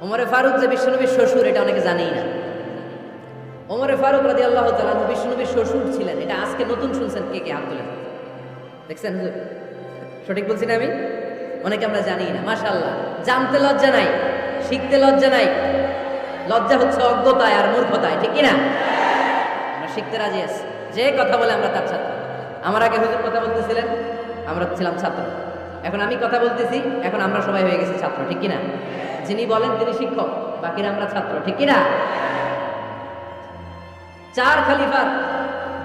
ওমরে ফারুক যে বিশ্বনবীর শ্বশুর, এটা অনেকে জানেই না। ওমরে ফারুক রাদিয়াল্লাহু তাআলা আনহু বিশ্বনবীর শ্বশুর ছিলেন। এটা আজকে নতুন শুনছেন, কে কে হাত তোলেন? দেখছেন হুজুর? সঠিক বলছি না আমি? অনেকে আমরা জানি না। মাশাআল্লাহ, জানতে লজ্জা নাই, শিখতে লজ্জা নাই। লজ্জা হচ্ছে অজ্ঞতায় আর মূর্খতায়, ঠিক কিনা? আমরা শিখতে রাজি আছি। যে কথা বলে আমরা তার ছাত্র। আমার আগে হুজুর কথা বলতেছিলেন, আমরা ছিলাম ছাত্র। এখন আমি কথা বলতেছি, এখন আমরা সবাই হয়ে গেছি ছাত্র, ঠিক কিনা? যিনি বলেন তিনি শিক্ষক, বাকিরা আমরা ছাত্র, ঠিক কিনা? 4 খলিফার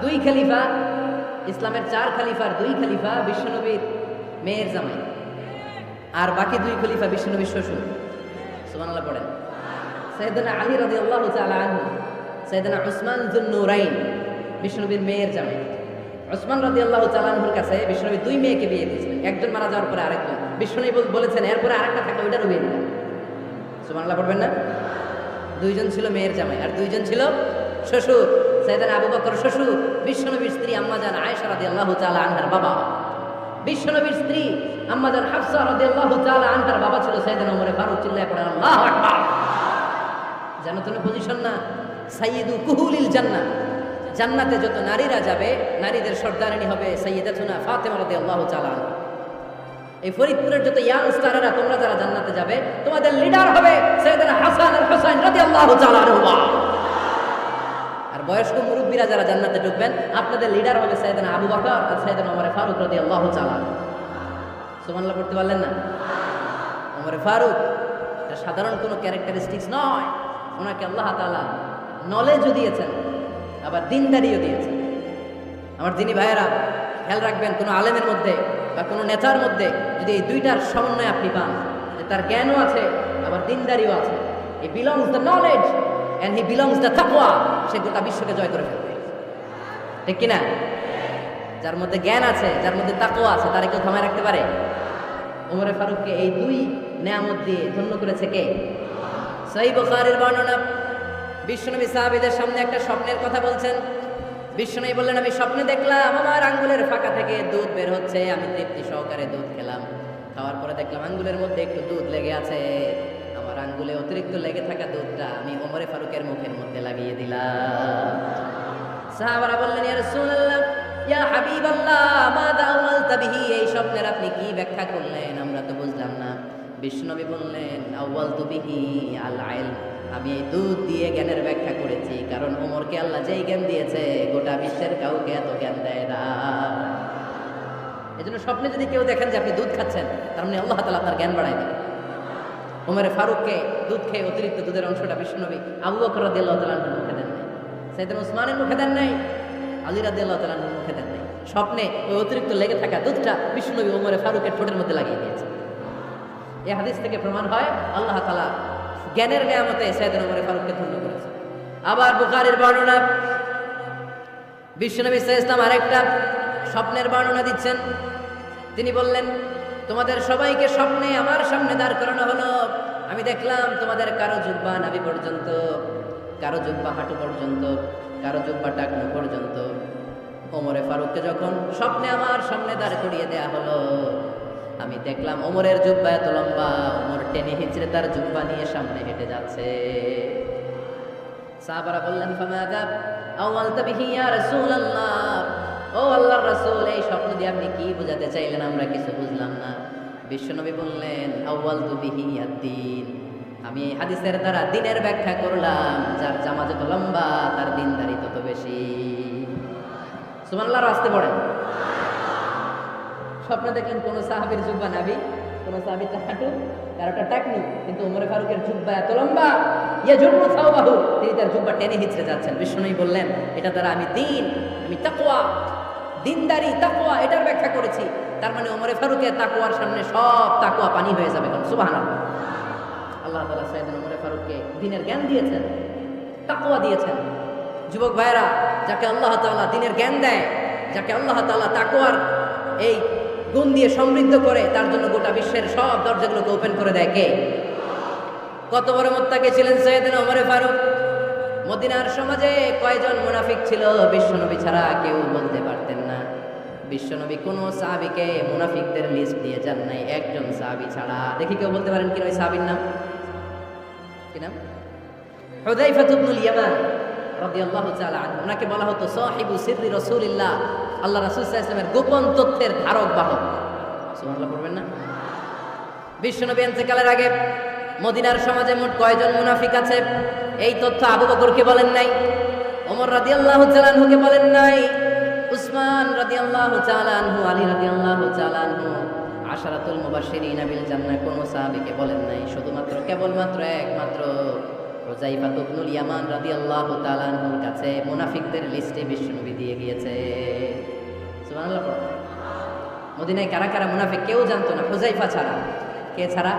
2 খলিফা, ইসলামের 4 খলিফার 2 খলিফা বিশ্বনবীর মেয়ের জামাই, আর বাকি 2 খলিফা বিশ্বনবীর শ্বশুর। সুবহানাল্লাহ পড়েন। সাইয়েদনা আলী রাদিয়াল্লাহু তাআলা আনহু, সাইয়েদনা উসমান যুন নূরাইন বিশ্বনবীর মেয়ের জামাই। উসমান রাদিয়াল্লাহু তাআলা আনহুর কাছে বিশ্বনবী 2 মেয়েকে বিয়ে দিয়েছিলেন, একজন মারা যাওয়ার পরে আরেকজন। বিশ্বনবী বলেছেন এরপরে আরেকটা থাকে ওইটারও বিয়ে দিবেন। সুবহানাল্লাহ পড়বেন না? 2 জন ছিল মেয়ের জামাই আর 2 জন ছিল শ্বশুর। সাইয়েদনা আবু বকর শ্বশুর, বিশ্বনবীর স্ত্রী আম্মাজান আয়েশা রাদিয়াল্লাহু তাআলা আনহার বাবা। বিশ্বনবীর স্ত্রী আম্মাজান হাফসা রাদিয়াল্লাহু তাআলা আনহার বাবা ছিল সাইয়েদনা ওমর ফারুক। চিল্লায়ে পড়েন আল্লাহু আকবার। জান্নাতুল পজিশন না, সাইয়্যিদু কুহুলিল জান্নাহ। জান্নাতে যত নারীরা যাবে, নারীদের সর্দারিনী হবে সাইয়্যিদাতুনা ফাতেমা রাদিয়াল্লাহু তাআলা আনহা। এই ফরিদপুরের যত ইয়াং স্টাররা তোমরা যারা জান্নাতে যাবে, তোমাদের লিডার হবে সাইয়েদনা হাসান আর হুসাইন রাদিয়াল্লাহু তাআলা আনহুমা। আর বয়স্ক মুরব্বীরা যারা জান্নাতে ঢুকবেন, আপনাদের লিডার হবে সাইয়েদনা আবু বকর আর সাইয়েদনা ওমর ফারুক রাদিয়াল্লাহু তাআলা। সুবহানাল্লাহ পড়তে পারলেন না? ওমর ফারুক এটা সাধারণ কোনো ক্যারেক্টারিস্টিক্স নয়, ওনাকে আল্লাহ তাআলা নলেজও দিয়েছেন, আবার দিনদারিও দিয়েছেন। আমার দিনী ভাইয়েরা খেয়াল রাখবেন, কোনো আলেমের মধ্যে বা কোনো নেতার মধ্যে যদি এই দুইটার সমন্বয় আপনি পান, যে তার জ্ঞানও আছে আবার দিনদারিও আছে, হি belongs the knowledge and he belongs the তাকওয়া, সে গোটা বিশ্বকে জয় করে ফেলবে, ঠিক কিনা? যার মধ্যে জ্ঞান আছে, যার মধ্যে তাকওয়া আছে, তারা কেউ থামায় রাখতে পারে? ওমর ফারুককে এই 2 নেয়ামত দিয়ে ধন্য করেছে কে? সহিহ বুখারীর বর্ণনা, বিশ্বনবী সাহাবীদের সামনে একটা স্বপ্নের কথা বলছেন। বিশ্বনবী বললেন, আমি স্বপ্নে দেখলাম আমার আঙ্গুলের ফাঁকা থেকে দুধ বের হচ্ছে, আমি তৃপ্তি সহকারে দুধ খেলাম। খাওয়ার পরে দেখলাম আঙ্গুলের মধ্যে একটু দুধ লেগে আছে। আমার আঙ্গুলে অতিরিক্ত লেগে থাকা দুধটা আমি ওমর ফারুকের মুখের মধ্যে লাগিয়ে দিলাম। সাহাবারা বললেন, ইয়া রাসূলুল্লাহ, ইয়া হাবিবাল্লাহ, মাযা আওয়ালতা বিহি, এই স্বপ্নের আপনি কি ব্যাখ্যা করলেন, আমরা তো বুঝলাম না। বিশ্বনবী বললেন, আওয়ালতু বিহি আল ইলম, আমি এই দুধ দিয়ে জ্ঞানের ব্যাখ্যা করেছি, কারণ ওমরকে আল্লাহ যেই জ্ঞান দিয়েছে গোটা বিশ্বের কাউকে এত জ্ঞান দেয় না। এজন্য স্বপ্নে যদি কেউ দেখেন যে আপনি দুধ খাচ্ছেন, তার মানে আল্লাহ তাআলা আপনার জ্ঞান বাড়ায় দেবেন। ওমর ফারুককে দুধ খেয়ে অতিরিক্ত দুধের অংশটা বিশ্বনবী আবু বকর রাদিয়াল্লাহু তাআলা আনহুর মুখে দেন নাই, সাইয়েদনা উসমানের মুখে দেন নাই, আলী রাদিয়াল্লাহু তাআলা আনহুর মুখে দেন নাই। স্বপ্নে ওই অতিরিক্ত লেগে থাকা দুধটা বিশ্বনবী ওমর ফারুকের ঠোঁটের মধ্যে লাগিয়ে দিয়েছে। এই হাদিস থেকে প্রমাণ হয় আল্লাহ তাআলা জ্ঞানের নিয়ামতে সাইয়েদনা ওমর ফারুককে ধন্য করেছে। আবার বুখারীর বর্ণনা, বিশ্বনবী সাল্লাল্লাহু আলাইহি ওয়াসাল্লাম আরেকটা স্বপ্নের বর্ণনা দিচ্ছেন। তিনি বললেন, তোমাদের সবাইকে স্বপ্নে আমার সামনে দাঁড় করানো হলো। আমি দেখলাম তোমাদের কারো জুব্বা নাভি পর্যন্ত, কারো জুব্বা হাঁটু পর্যন্ত, কারো জুব্বা টাকনু পর্যন্ত। ওমর ফারুককে যখন স্বপ্নে আমার সামনে দাঁড় করিয়ে দেয়া হলো, আমি দেখলাম ওমরের জুব্বা এত লম্বা, ওমর টেনে হিচড়ে তার জুব্বা নিয়ে সামনে হেঁটে যাচ্ছে। সাহাবারা বললেন, ফামাযা আওয়ালতা বিহি ইয়া রাসূলুল্লাহ, ও আল্লাহর রাসূল, এই স্বপ্ন দিয়ে আপনি কি বোঝাতে চাইলেন, আমরা কিছু বুঝলাম না। বিশ্বনবী বললেন, আওয়ালতু বিহি আদ-দীন, আমি এই হাদিসের দ্বারা দ্বীনের ব্যাখ্যা করলাম, যার জামা যত লম্বা তার দ্বীনদারি তত বেশি। সুবহানাল্লাহ, আসতে পড়েন। স্বপ্নে দেখলেন কোন সাহাবীর জুব্বা নাভি, কোন সাহাবীর হাঁটু, কারোটা টাকনু, কিন্তু ওমর ফারুকের জুব্বা এত লম্বা, ইয়াজুরু সাওবাহু, তিনি তার জুব্বা টেনে হিচড়ে যাচ্ছেন। বিশ্বনবী বললেন, এটা দ্বারা আমি দ্বীন, আমি তাকওয়া, দ্বীনদারি, তাকওয়া, এটার ব্যাখ্যা করেছি। তার মানে ওমর ফারুকের তাকওয়ার সামনে সব তাকওয়া পানি হয়ে যাবে। সুবহানাল্লাহ। আল্লাহ তাআলা সাইয়েদনা ওমর ফারুককে দ্বীনের জ্ঞান দিয়েছেন, তাকওয়া দিয়েছেন। যুবক ভাইরা, যাকে আল্লাহ তাআলা দ্বীনের জ্ঞান দেয়, যাকে আল্লাহ তাআলা তাকওয়ার এই গুণ দিয়ে সমৃদ্ধ করে, তার জন্য গোটা বিশ্বের সব দরজাগুলোকে ওপেন করে দেয় কে? কত বড় মুত্তাকি ছিলেন সাইয়েদনা ওমর ফারুক। মদিনার সমাজে কয়জন মুনাফিক ছিল বিশ্বনবী ছাড়া কেউ বলতে পারতেন না। বিশ্বনবী কোন সাহাবীকে মুনাফিকদের লিস্ট দিয়ে যান নাই, একজন সাহাবী ছাড়া। দেখি কেউ বলতে পারেন কি ওই সাহাবীর নাম? কি নাম? হুযায়ফা ইবনুল ইয়ামান রাদিয়াল্লাহু তাআলা আনহু। ওনাকে বলা হতো সাহিবু সিররি রাসূলিল্লাহ, আল্লাহ রাসূল সাল্লাল্লাহু আলাইহি ওয়াসাল্লামের গোপন তথ্যের ধারক বাহক। সুবহানাল্লাহ পড়বেন না? বিশ্বনবী ইন্তেকালের আগে মদিনার সমাজে মোট কয়জন মুনাফিক আছে, এই তথ্য আবু বকরকে বলেন নাই, ওমর রাদিয়াল্লাহু তাআলা আনহুকে বলেন নাই, উসমান রাদিয়াল্লাহু তাআলা আনহু, আলী রাদিয়াল্লাহু তাআলা আনহু, আশারাতুল মুবাশশিরিনা বিল জান্নাহ কোন সাহাবীকে বলেন নাই, শুধুমাত্র কেবলমাত্র একমাত্র হুযায়ফা ইবনুল ইয়ামান রাদিয়াল্লাহু তাআলা আনহুর কাছে মুনাফিকদের লিস্টে বিশ্বনবী দিয়ে গিয়েছে। সুবহানাল্লাহ। মদিনায় কারা কারা মুনাফিক কেউ জানতো না হুযায়ফা ছাড়া। কে ছাড়া?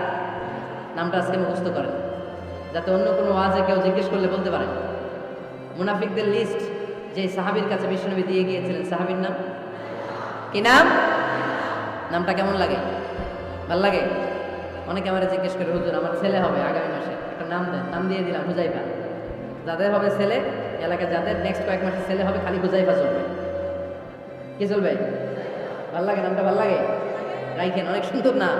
নামটা আজকে মুখস্থ করেন, যাতে অন্য কোনো ওয়াজে কেউ জিজ্ঞেস করলে বলতে পারে। মুনাফিকদের লিস্ট যে সাহাবীর কাছে বিশ্বনবী দিয়ে গিয়েছিলেন, সাহাবীর নাম কি? নামটা কেমন লাগে? ভাল লাগে? অনেকে আমার জিজ্ঞেস করে, হুজুর আমার ছেলে হবে আগামী মাসে, একটা নাম দেন। নাম দিয়ে দিলাম হুযায়ফা। যাদের হবে ছেলে, এলাকায় যাদের নেক্সট কয়েক মাসে ছেলে হবে, খালি হুযায়ফা চলবে। কি চলবে? ভাল লাগে? নামটা ভাল লাগে? রাইখেন, অনেক সুন্দর নাম।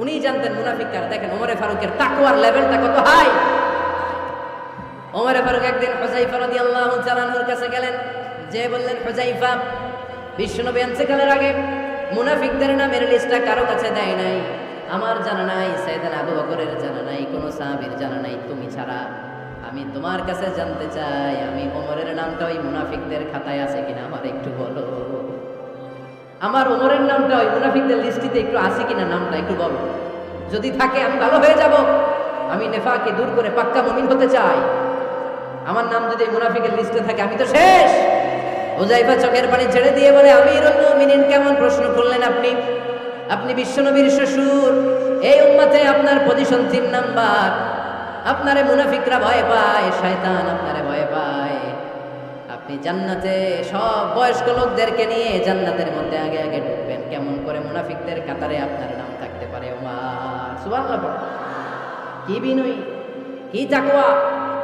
উনি জানতেন মুনাফিক কারা। দেখেন ওমরে ফারুকের তাকওয়ার লেভেলটা কত হাই। ওমরে ফারুক একদিন হুযায়ফা রাদিয়াল্লাহু তাআলা আনহুর কাছে গেলেন, যে বললেন, হুযায়ফা, বিশ্বনবী ইন্তেকালের আগে মুনাফিকদের নামের লিস্টটা কারো কাছে দেয় নাই, আমার জানা নাই, সাইয়েদনা আবু বকরের জানা নাই, কোন সাহাবীর জানা নাই, তুমি ছাড়া। আমি তোমার কাছে জানতে চাই, আমি ওমরের নামটা ওই মুনাফিকদের খাতায় আছে কিনা আমার একটু বলো। আমার ওমরের নামটা ওই মুনাফিকদের লিস্টিতে একটু আছে কিনা নামটা একটু বলো। যদি থাকে আমি ভালো হয়ে যাব, আমি নেফাকে দূর করে পাক্কা মুমিন হতে চাই। আমার নাম যদি মুনাফিকের লিস্টে থাকে আমি তো শেষ। হুযায়ফা চোখের পানি ছেড়ে দিয়ে বলে, আমিরুল মুমিনিন, কেমন প্রশ্ন করলেন আপনি? আপনি বিশ্বনবীর শ্বশুর, এই উম্মতে আপনার পজিশন 3 নাম্বার। আপনারে মুনাফিকরা ভয় পায়, শয়তান আপনারে ভয় পায়। আপনি জান্নাতে সব বয়স্ক লোকদেরকে নিয়ে জান্নাতের মধ্যে আগে আগে ঢুকবেন, কেমন করে মুনাফিকদের কাতারে আপনার নাম থাকতে পারে? ওমর সুবহানাল্লাহ। কি বিনয়ী, কি তাকওয়া।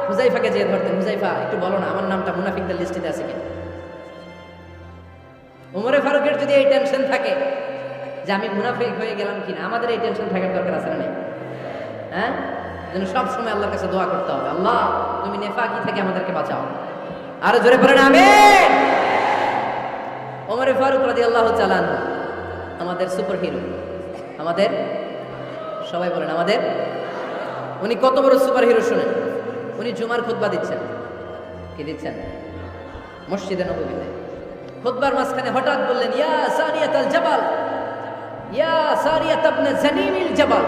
হুযায়ফাকে যে ধরতেন, হুযায়ফা একটু বলো না আমার নামটা মুনাফিকদের লিস্টে আছে কিনা। ওমরে ফারুকের যদি এই টেনশন থাকে যে আমি মুনাফিক হয়ে গেলাম কিনা, আমাদের এই টেনশন থাকার দরকার আছে না? হ্যাঁ, যেন সব সময় আল্লাহর কাছে দোয়া করতে হবে, আল্লাহ তুমি নেফাকি থেকে আমাদেরকে বাঁচাও। আরো জোরে পড়েন আমিন। ওমরে ফারুক রাদিয়াল্লাহু তাআলা আনহু আমাদের সুপার হিরো, আমাদের সবাই বলেন আমাদের। উনি কত বড় সুপার হিরো শুনেন। উনি জুমার খুতবা দিচ্ছেন। কি দিচ্ছেন? মসজিদে নববীতে। খুতবার মাঝখানে হঠাৎ বললেন, ইয়া সারিয়াতাল জাবাল, ইয়া সারিয়াত ইবনে জানিমিল জাবাল।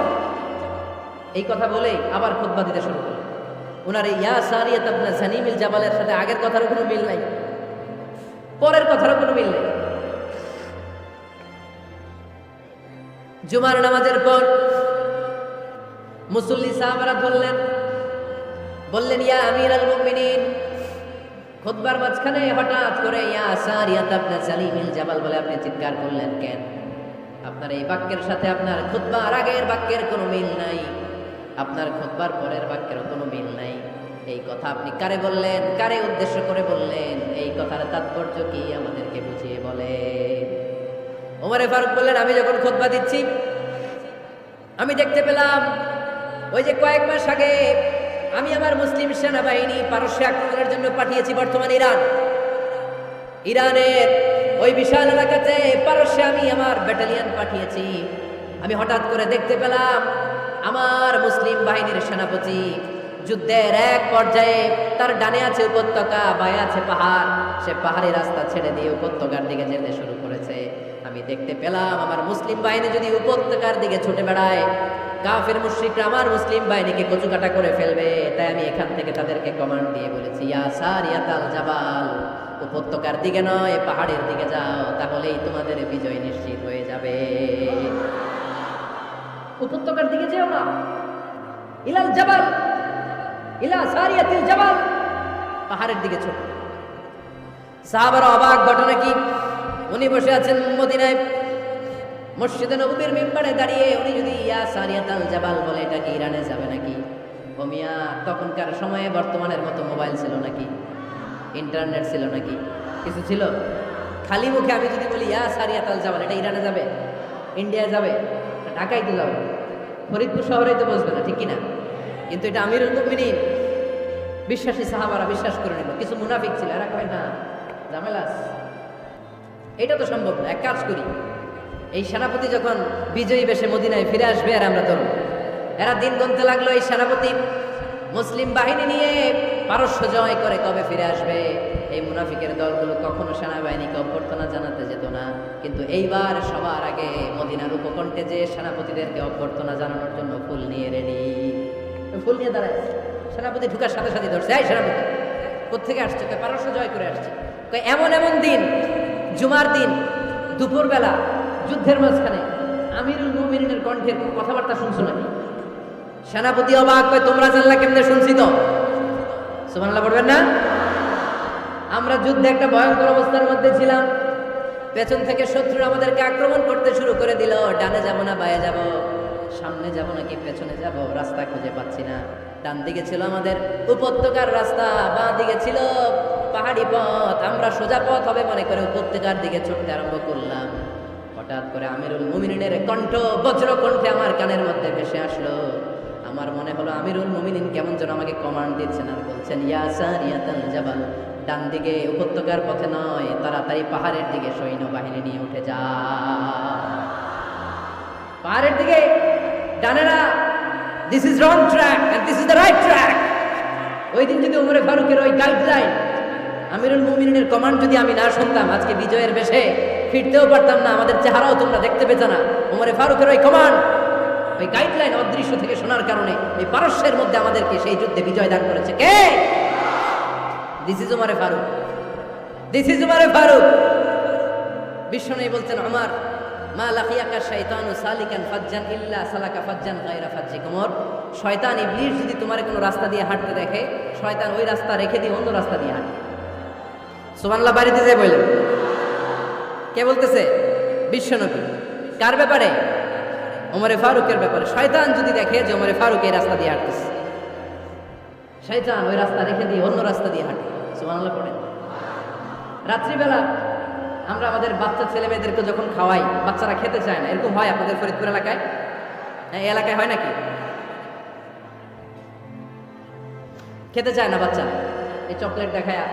এই কথা বলেই আবার খুতবা দিতে শুরু করলেন। ওনার এই ইয়া সারিয়াত ইবনে জানিমিল জাবালের সাথে আগের কথারও কোনো মিল নাই, পরের কথারও কোনো মিল নাই। জুমার নামাজের পর মুসল্লি সাহাবারা বললেন, ইয়া আমিরাল মুমিনিন। খুতবার মাঝখানে হঠাৎ করে ইয়া সারিয়াত ইবনে জানিমিল জাবাল বলে আপনি চিৎকার করলেন কেন? আপনার এই বাক্যের সাথে আপনার খুতবার আগের বাক্যের কোনো মিল নাই, আপনার খুতবার পরের বাক্যের কোনো মিল নাই। এই কথা আপনি কারে বললেন? কারে উদ্দেশ্য করে বললেন? এই কথার তাৎপর্য কি আমাদেরকে বুঝিয়ে বলেন। ওমরে ফারুক বললেন, আমি যখন খুতবা দিচ্ছি আমি দেখতে পেলাম ওই যে কয়েক মাস আগে আমি আমার মুসলিম সেনাবাহিনী পারস্যে আক্রমণের জন্য পাঠিয়েছি, বর্তমান ইরানের ওই বিশাল এলাকাতে পারস্যে আমি আমার ব্যাটালিয়ন পাঠিয়েছি। আমি হঠাৎ করে দেখতে পেলাম আমার মুসলিম বাহিনীর সেনাপতি যুদ্ধের এক পর্যায়ে তার ডানে আছে উপত্যকা, বায়ে আছে পাহাড়, সে পাহাড়ি রাস্তা ছেড়ে দিয়ে উপত্যকার দিকে যেতে শুরু করেছে। আমি দেখতে পেলাম আমার মুসলিম বাহিনী যদি উপত্যকার দিকে ছুটে বেড়ায়, কাফের মুশরিকরা আমার মুসলিম বাহিনীকে কচুকাটা করে ফেলবে। তাই আমি এখান থেকে তাদেরকে কমান্ড দিয়ে বলেছি, ইয়া সারিয়াতাল জাবাল, উপত্যকার দিকে নয় পাহাড়ের দিকে যাও, তাহলেই তোমাদের বিজয় নিশ্চিত হয়ে যাবে। উপত্যকার দিকে যেও না, ইলাল জাবাল, ইলা সারিয়াতিল জাবাল, পাহাড়ের দিকে ছোট। সাহাবারা অবাক, ঘটনা কি? উনি বসে আছেন মদিনায় মসজিদে নববীর মিম্বারে দাঁড়িয়ে, উনি যদি ইয়া সারিয়াতাল জাবাল বলে এটা কি ইরানে যাবে নাকি? ও মিয়া, তখনকার সময়ে বর্তমানের মতো মোবাইল ছিল নাকি? ইন্টারনেট ছিল নাকি? কিছু ছিল? খালি মুখে আমি যদি বলি ইয়া সারিয়াতাল জাবাল, এটা ইরানে যাবে, ইন্ডিয়ায় যাবে, ঢাকায় তো যাবে, ফরিদপুর শহরেই তো বসবে না, ঠিক কিনা? কিন্তু এটা আমিরুল মুমিনিন বিশ্বাসী সাহাবারা বিশ্বাস করে নিল। কিছু মুনাফিক ছিল, এরা কয় না ঝামেলাস, এটা তো সম্ভব না। এক কাজ করি, এই সেনাপতি যখন বিজয়ী বেশে মদিনায় ফিরে আসবে আর আমরা ধরব। এরা দিন গুনতে লাগলো। এই সেনাপতি মুসলিম বাহিনী নিয়ে পারস্য জয় করে কবে ফিরে আসবে। এই মুনাফিকের দলগুলো কখনো সেনাবাহিনীকে অভ্যর্থনা জানাতে যেত না, কিন্তু এইবার সবার আগে মদিনার উপকণ্ঠে যে সেনাপতিদেরকে অভ্যর্থনা জানানোর জন্য ফুল নিয়ে রেডি, ফুল নিয়ে দাঁড়ায়। সেনাপতি ঢুকার সাথে সাথে ধরছে, এই সেনাপতি কোত্থেকে আসছে? পারস্য জয় করে আসছে। এমন এমন দিন, জুমার দিন দুপুরবেলা যুদ্ধের মাঝখানে আমিরুল মুমিনিনের কণ্ঠের কথাবার্তা শুনছো নাকি? সেনাপতি অবাক, কয় তোমরা জানলা কেমনে? শুনছি তো। সুবহানাল্লাহ পড়বেন না? আমরা যুদ্ধে একটা ভয়ঙ্কর অবস্থার মধ্যে ছিলাম, পেছন থেকে শত্রু আমাদেরকে আক্রমণ করতে শুরু করে দিল। ডানে যাব না বায়ে যাব, সামনে যাব নাকি পেছনে যাব, রাস্তা খুঁজে পাচ্ছি না। ডান দিকে ছিল আমাদের উপত্যকার রাস্তা, বাঁ দিকে ছিল পাহাড়ি পথ। আমরা সোজা পথ হবে মনে করে উপত্যকার দিকে ছুটতে আরম্ভ করলাম। হঠাৎ করে আমিরুল মুমিনিনের কণ্ঠ বজ্র কণ্ঠে আমার কানের মধ্যে ভেসে আসলো। আমার মনে হলো আমিরুল মুমিনিন কেমন যেন আমাকে কমান্ড দিচ্ছেন আর বলছেন, ইয়া সারিয়াতাল জাবাল, ডান দিকে উপত্যকার পথে নয়, তাড়াতাড়ি পাহাড়ের দিকে সৈন্যবাহিনী নিয়ে উঠে যা। পাহাড়ের দিকে ডানেরা, this is wrong track and this is the right track. ওই দিন যদি ওমরে ফারুকের ওই গাইডলাইন, আমিরুল মুমিনিনের কমান্ড যদি আমি না শুনতাম, আজকে বিজয়ের বেশে ফিরতেও পারতাম না, আমাদের চেহারাও তোমরা দেখতে পেতে না। ওমরে ফারুকের ওই কমান্ড, ওই গাইডলাইন অদৃশ্য থেকে শোনার কারণে এই পারস্যের মধ্যে আমাদেরকে সেই যুদ্ধে বিজয় দান করেছে কে? দিস ইজ ওমরে ফারুক, দিস ইজ ওমরে ফারুক। বিশ্বনবী বলছেন, ওমর মা লাকিয়াকা শাইতানু সালিকান ফাজ্জান ইল্লা সালাকা ফাজ্জান গায়রা ফাজ্জিক। ওমর, শয়তান ইবলিস যদি তোমার কোনো রাস্তা দিয়ে হাঁটতে দেখে, শয়তান ওই রাস্তা রেখে দিয়ে অন্য রাস্তা দিয়ে হাঁটে। সুবহানাল্লাহ বাড়িতে যায় বললেন। কে বলতেছে? বিশ্বনবী। কার ব্যাপারে? ওমরে ফারুকের ব্যাপারে। শয়তান যদি দেখে যে ওমরে ফারুক এই রাস্তা দিয়ে হাঁটতেছে, শয়তান ওই রাস্তা রেখে দিয়ে অন্য রাস্তা দিয়ে হাঁটে। সুবহানাল্লাহ পড়েন। রাত্রিবেলা আমরা আমাদের বাচ্চা ছেলে মেয়েদেরকে যখন খাওয়াই, বাচ্চারা খেতে চায় না, এরকম হয় আপনাদের ফরিদপুর এলাকায়? হ্যাঁ, এই এলাকায় হয় নাকি? খেতে চায় না বাচ্চা, এই চকলেট দেখায়া,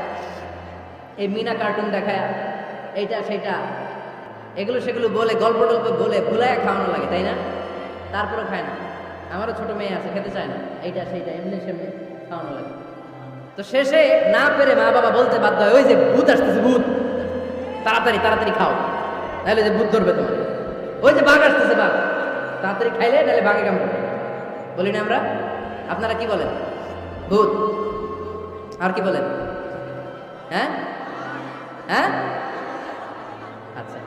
এই মিনা কার্টুন দেখায়া, এইটা সেটা এগুলো সেগুলো বলে, গল্প টল্প বলে ভুলায় খাওয়ানো লাগে, তাই না? তারপরেও খায় না। আমারও ছোট মেয়ে আছে, খেতে চায় না, এইটা সেইটা এমনি সেমনি খাওয়ানো লাগে। তো শেষে না পেরে মা বাবা বলতে বাধ্য হয়, ওই যে ভূত আসতেছে, ভূত, তাড়াতাড়ি তাড়াতাড়ি খাও, নাহলে যে ভূত ধরবে তোমার। ওই যে বাঘ আসতেছে, বাঘ, তাড়াতাড়ি খাইলে নাহলে বাঘে কামড়ে। বলি না আমরা? আপনারা কি বলেন? ভূত। আর কি বলেন? হ্যাঁ হ্যাঁ, আচ্ছা,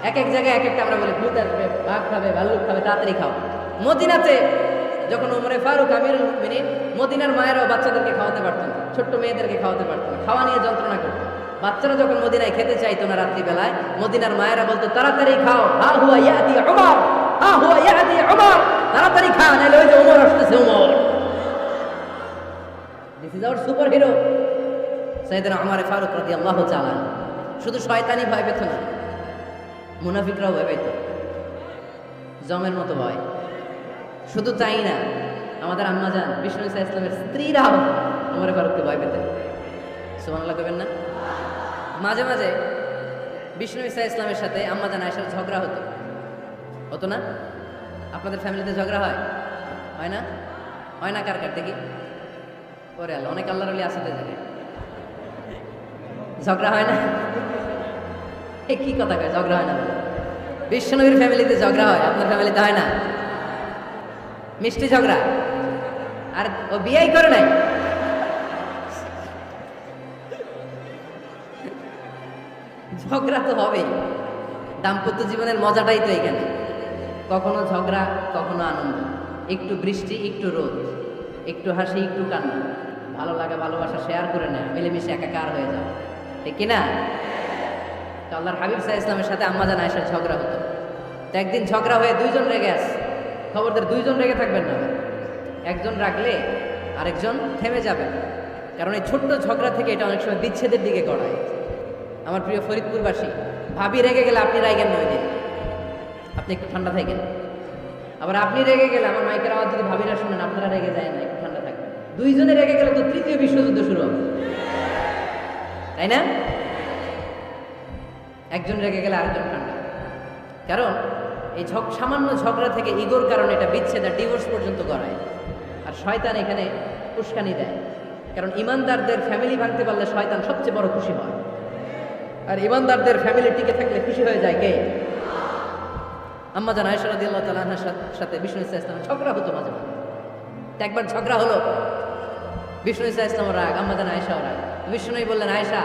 এক এক জায়গায় এক একটা আমরা বলি, ভূত আসবে, বাঘ খাবে, ভাল্লুক খাবে, তাড়াতাড়ি খাও। মদিনাতে যখন ওমরে ফারুক আমিরুল মুমিনিন, মদিনার মায়েরাও বাচ্চাদেরকে খাওয়াতে পারতো না, ছোট্ট মেয়েদেরকে খাওয়াতে পারতো না, খাওয়া নিয়ে যন্ত্রণা করতো। বাচ্চারা যখন মদিনায় খেতে চাইতো না রাত্রিবেলায়, মদিনার মায়েরা বলতো, তাড়াতাড়ি খাও, হা হুয়া ইয়াতি উমর, হা হুয়া ইয়াতি উমর, তাড়াতাড়ি খা, নাহলে ওই যে ওমর আসতেছে, Omar. This is our super hero সাইয়েদনা ওমর ফারুক রাদিয়াল্লাহু তাআলা। শুধু শয়তানি ভয় পেত না, মুনাফিকরাও ভয় পেত, জমের মতো ভয়। শুধু তাই না, আমাদের আম্মাজান বিষ্ণু ইসা ইসলামের স্ত্রীরাও ওমর ফারুককে ভয় পেতেন। সুবহানাল্লাহ কইবেন না? মাঝে মাঝে বিষ্ণু ইসা ইসলামের সাথে আম্মাজান আয়েশার ঝগড়া হতো, হতো না? আপনাদের ফ্যামিলিতে ঝগড়া হয়? হয় না? হয় না? কার কার দেখি? ওরে আল্লাহ, অনেক আল্লাহর ওলি আছে তো জায়গায় ঝগড়া হয় না? এ কি কথা কয়, ঝগড়া হয় না? বিশ্বনবীর ফ্যামিলিতে ঝগড়া হয়, আপনার ফ্যামিলিতে হয় না? মিষ্টি ঝগড়া। আর ও বিয়েই করে নাই, ঝগড়া তো হবেই। দাম্পত্য জীবনের মজাটাই তো এখানে, কখনো ঝগড়া, কখনো আনন্দ, একটু বৃষ্টি, একটু রোদ, একটু হাসি, একটু কান্না, ভালো লাগা ভালোবাসা শেয়ার করে নেয়, মিলেমিশে একাকার হয়ে যাও, ঠিক কিনা? তো আল্লাহর হাবিব সাল্লাল্লাহু আলাইহি ওয়াসাল্লামের সাথে আম্মাজান আয়েশার ঝগড়া হতো। তো একদিন ঝগড়া হয়ে দুইজন রেগে আছে। খবরদার দুইজন রেগে থাকবেন না, একজন রাখলে আরেকজন থেমে যাবে, কারণ এই ছোট্ট ঝগড়া থেকে এটা অনেক সময় বিচ্ছেদের দিকে গড়ায়। আমার প্রিয় ফরিদপুরবাসী, ভাবি রেগে গেলে আপনি রাগেন নয় দিন, আপনি একটু ঠান্ডা থাকেন। আবার আপনি রেগে গেলে, আমার মাইকের আওয়াজ যদি ভাবিরা শুনেন, আপনারা রেগে যায় না, একটু ঠান্ডা থাকবেন। দুইজনে রেগে গেলে তো তৃতীয় বিশ্বযুদ্ধ শুরু হবে, তাই না? একজন রেগে গেলে আরেকজন ঠান্ডা, কারণ এই সামান্য ঝগড়া থেকে ইগোর কারণে এটা বিচ্ছেদ আর ডিভোর্স পর্যন্ত করায়। আর শয়তান এখানে উস্কানি দেয়, কারণ ইমানদারদের ফ্যামিলি ভাঙতে পারলে শয়তান সবচেয়ে বড় খুশি হয়, আর ইমানদারদের ফ্যামিলি টিকে থাকলে খুশি হয়ে যায় কে? আম্মা জান আয়েশা রাদিয়াল্লাহু তাআলা আনহার সাথে বিষ্ণু ইসা ইসলামের ঝগড়া হতো মাঝে মাঝে। একবার ঝগড়া হলো, বিষ্ণু ইসা ইসলামের রাগ, আম্মা জান আয়েশাও রাগ। বিষ্ণুই বললেন, আয়েশা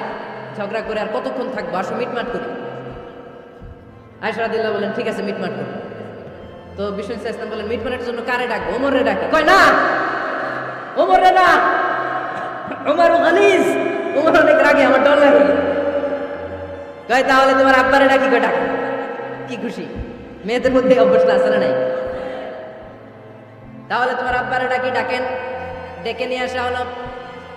ঝগড়া করে আর কতক্ষণ থাকবো, আসো মিটমাট করি। আয়েশা রাদিয়াল্লাহু বললেন, ঠিক আছে মিটমাট করি। তো বিষ্ণু ইসা ইসলাম বললেন, মিটমাটের জন্য কারে ডাকবো? ওমরে ডাকি। কয় না, ওমরে না, ওমর গালিজ, ওমর অনেক রাগে, আমার ডর লাগে। কয় তাহলে তোমার আব্বারে ডাকি। কয় ডাক। কি খুশি, মেয়েদের মধ্যে অভ্যাসটা আছে না নাই? তাহলে তোমার আব্বারে ডাকি। ডাকেন, ডেকে নিয়ে আসা হলো।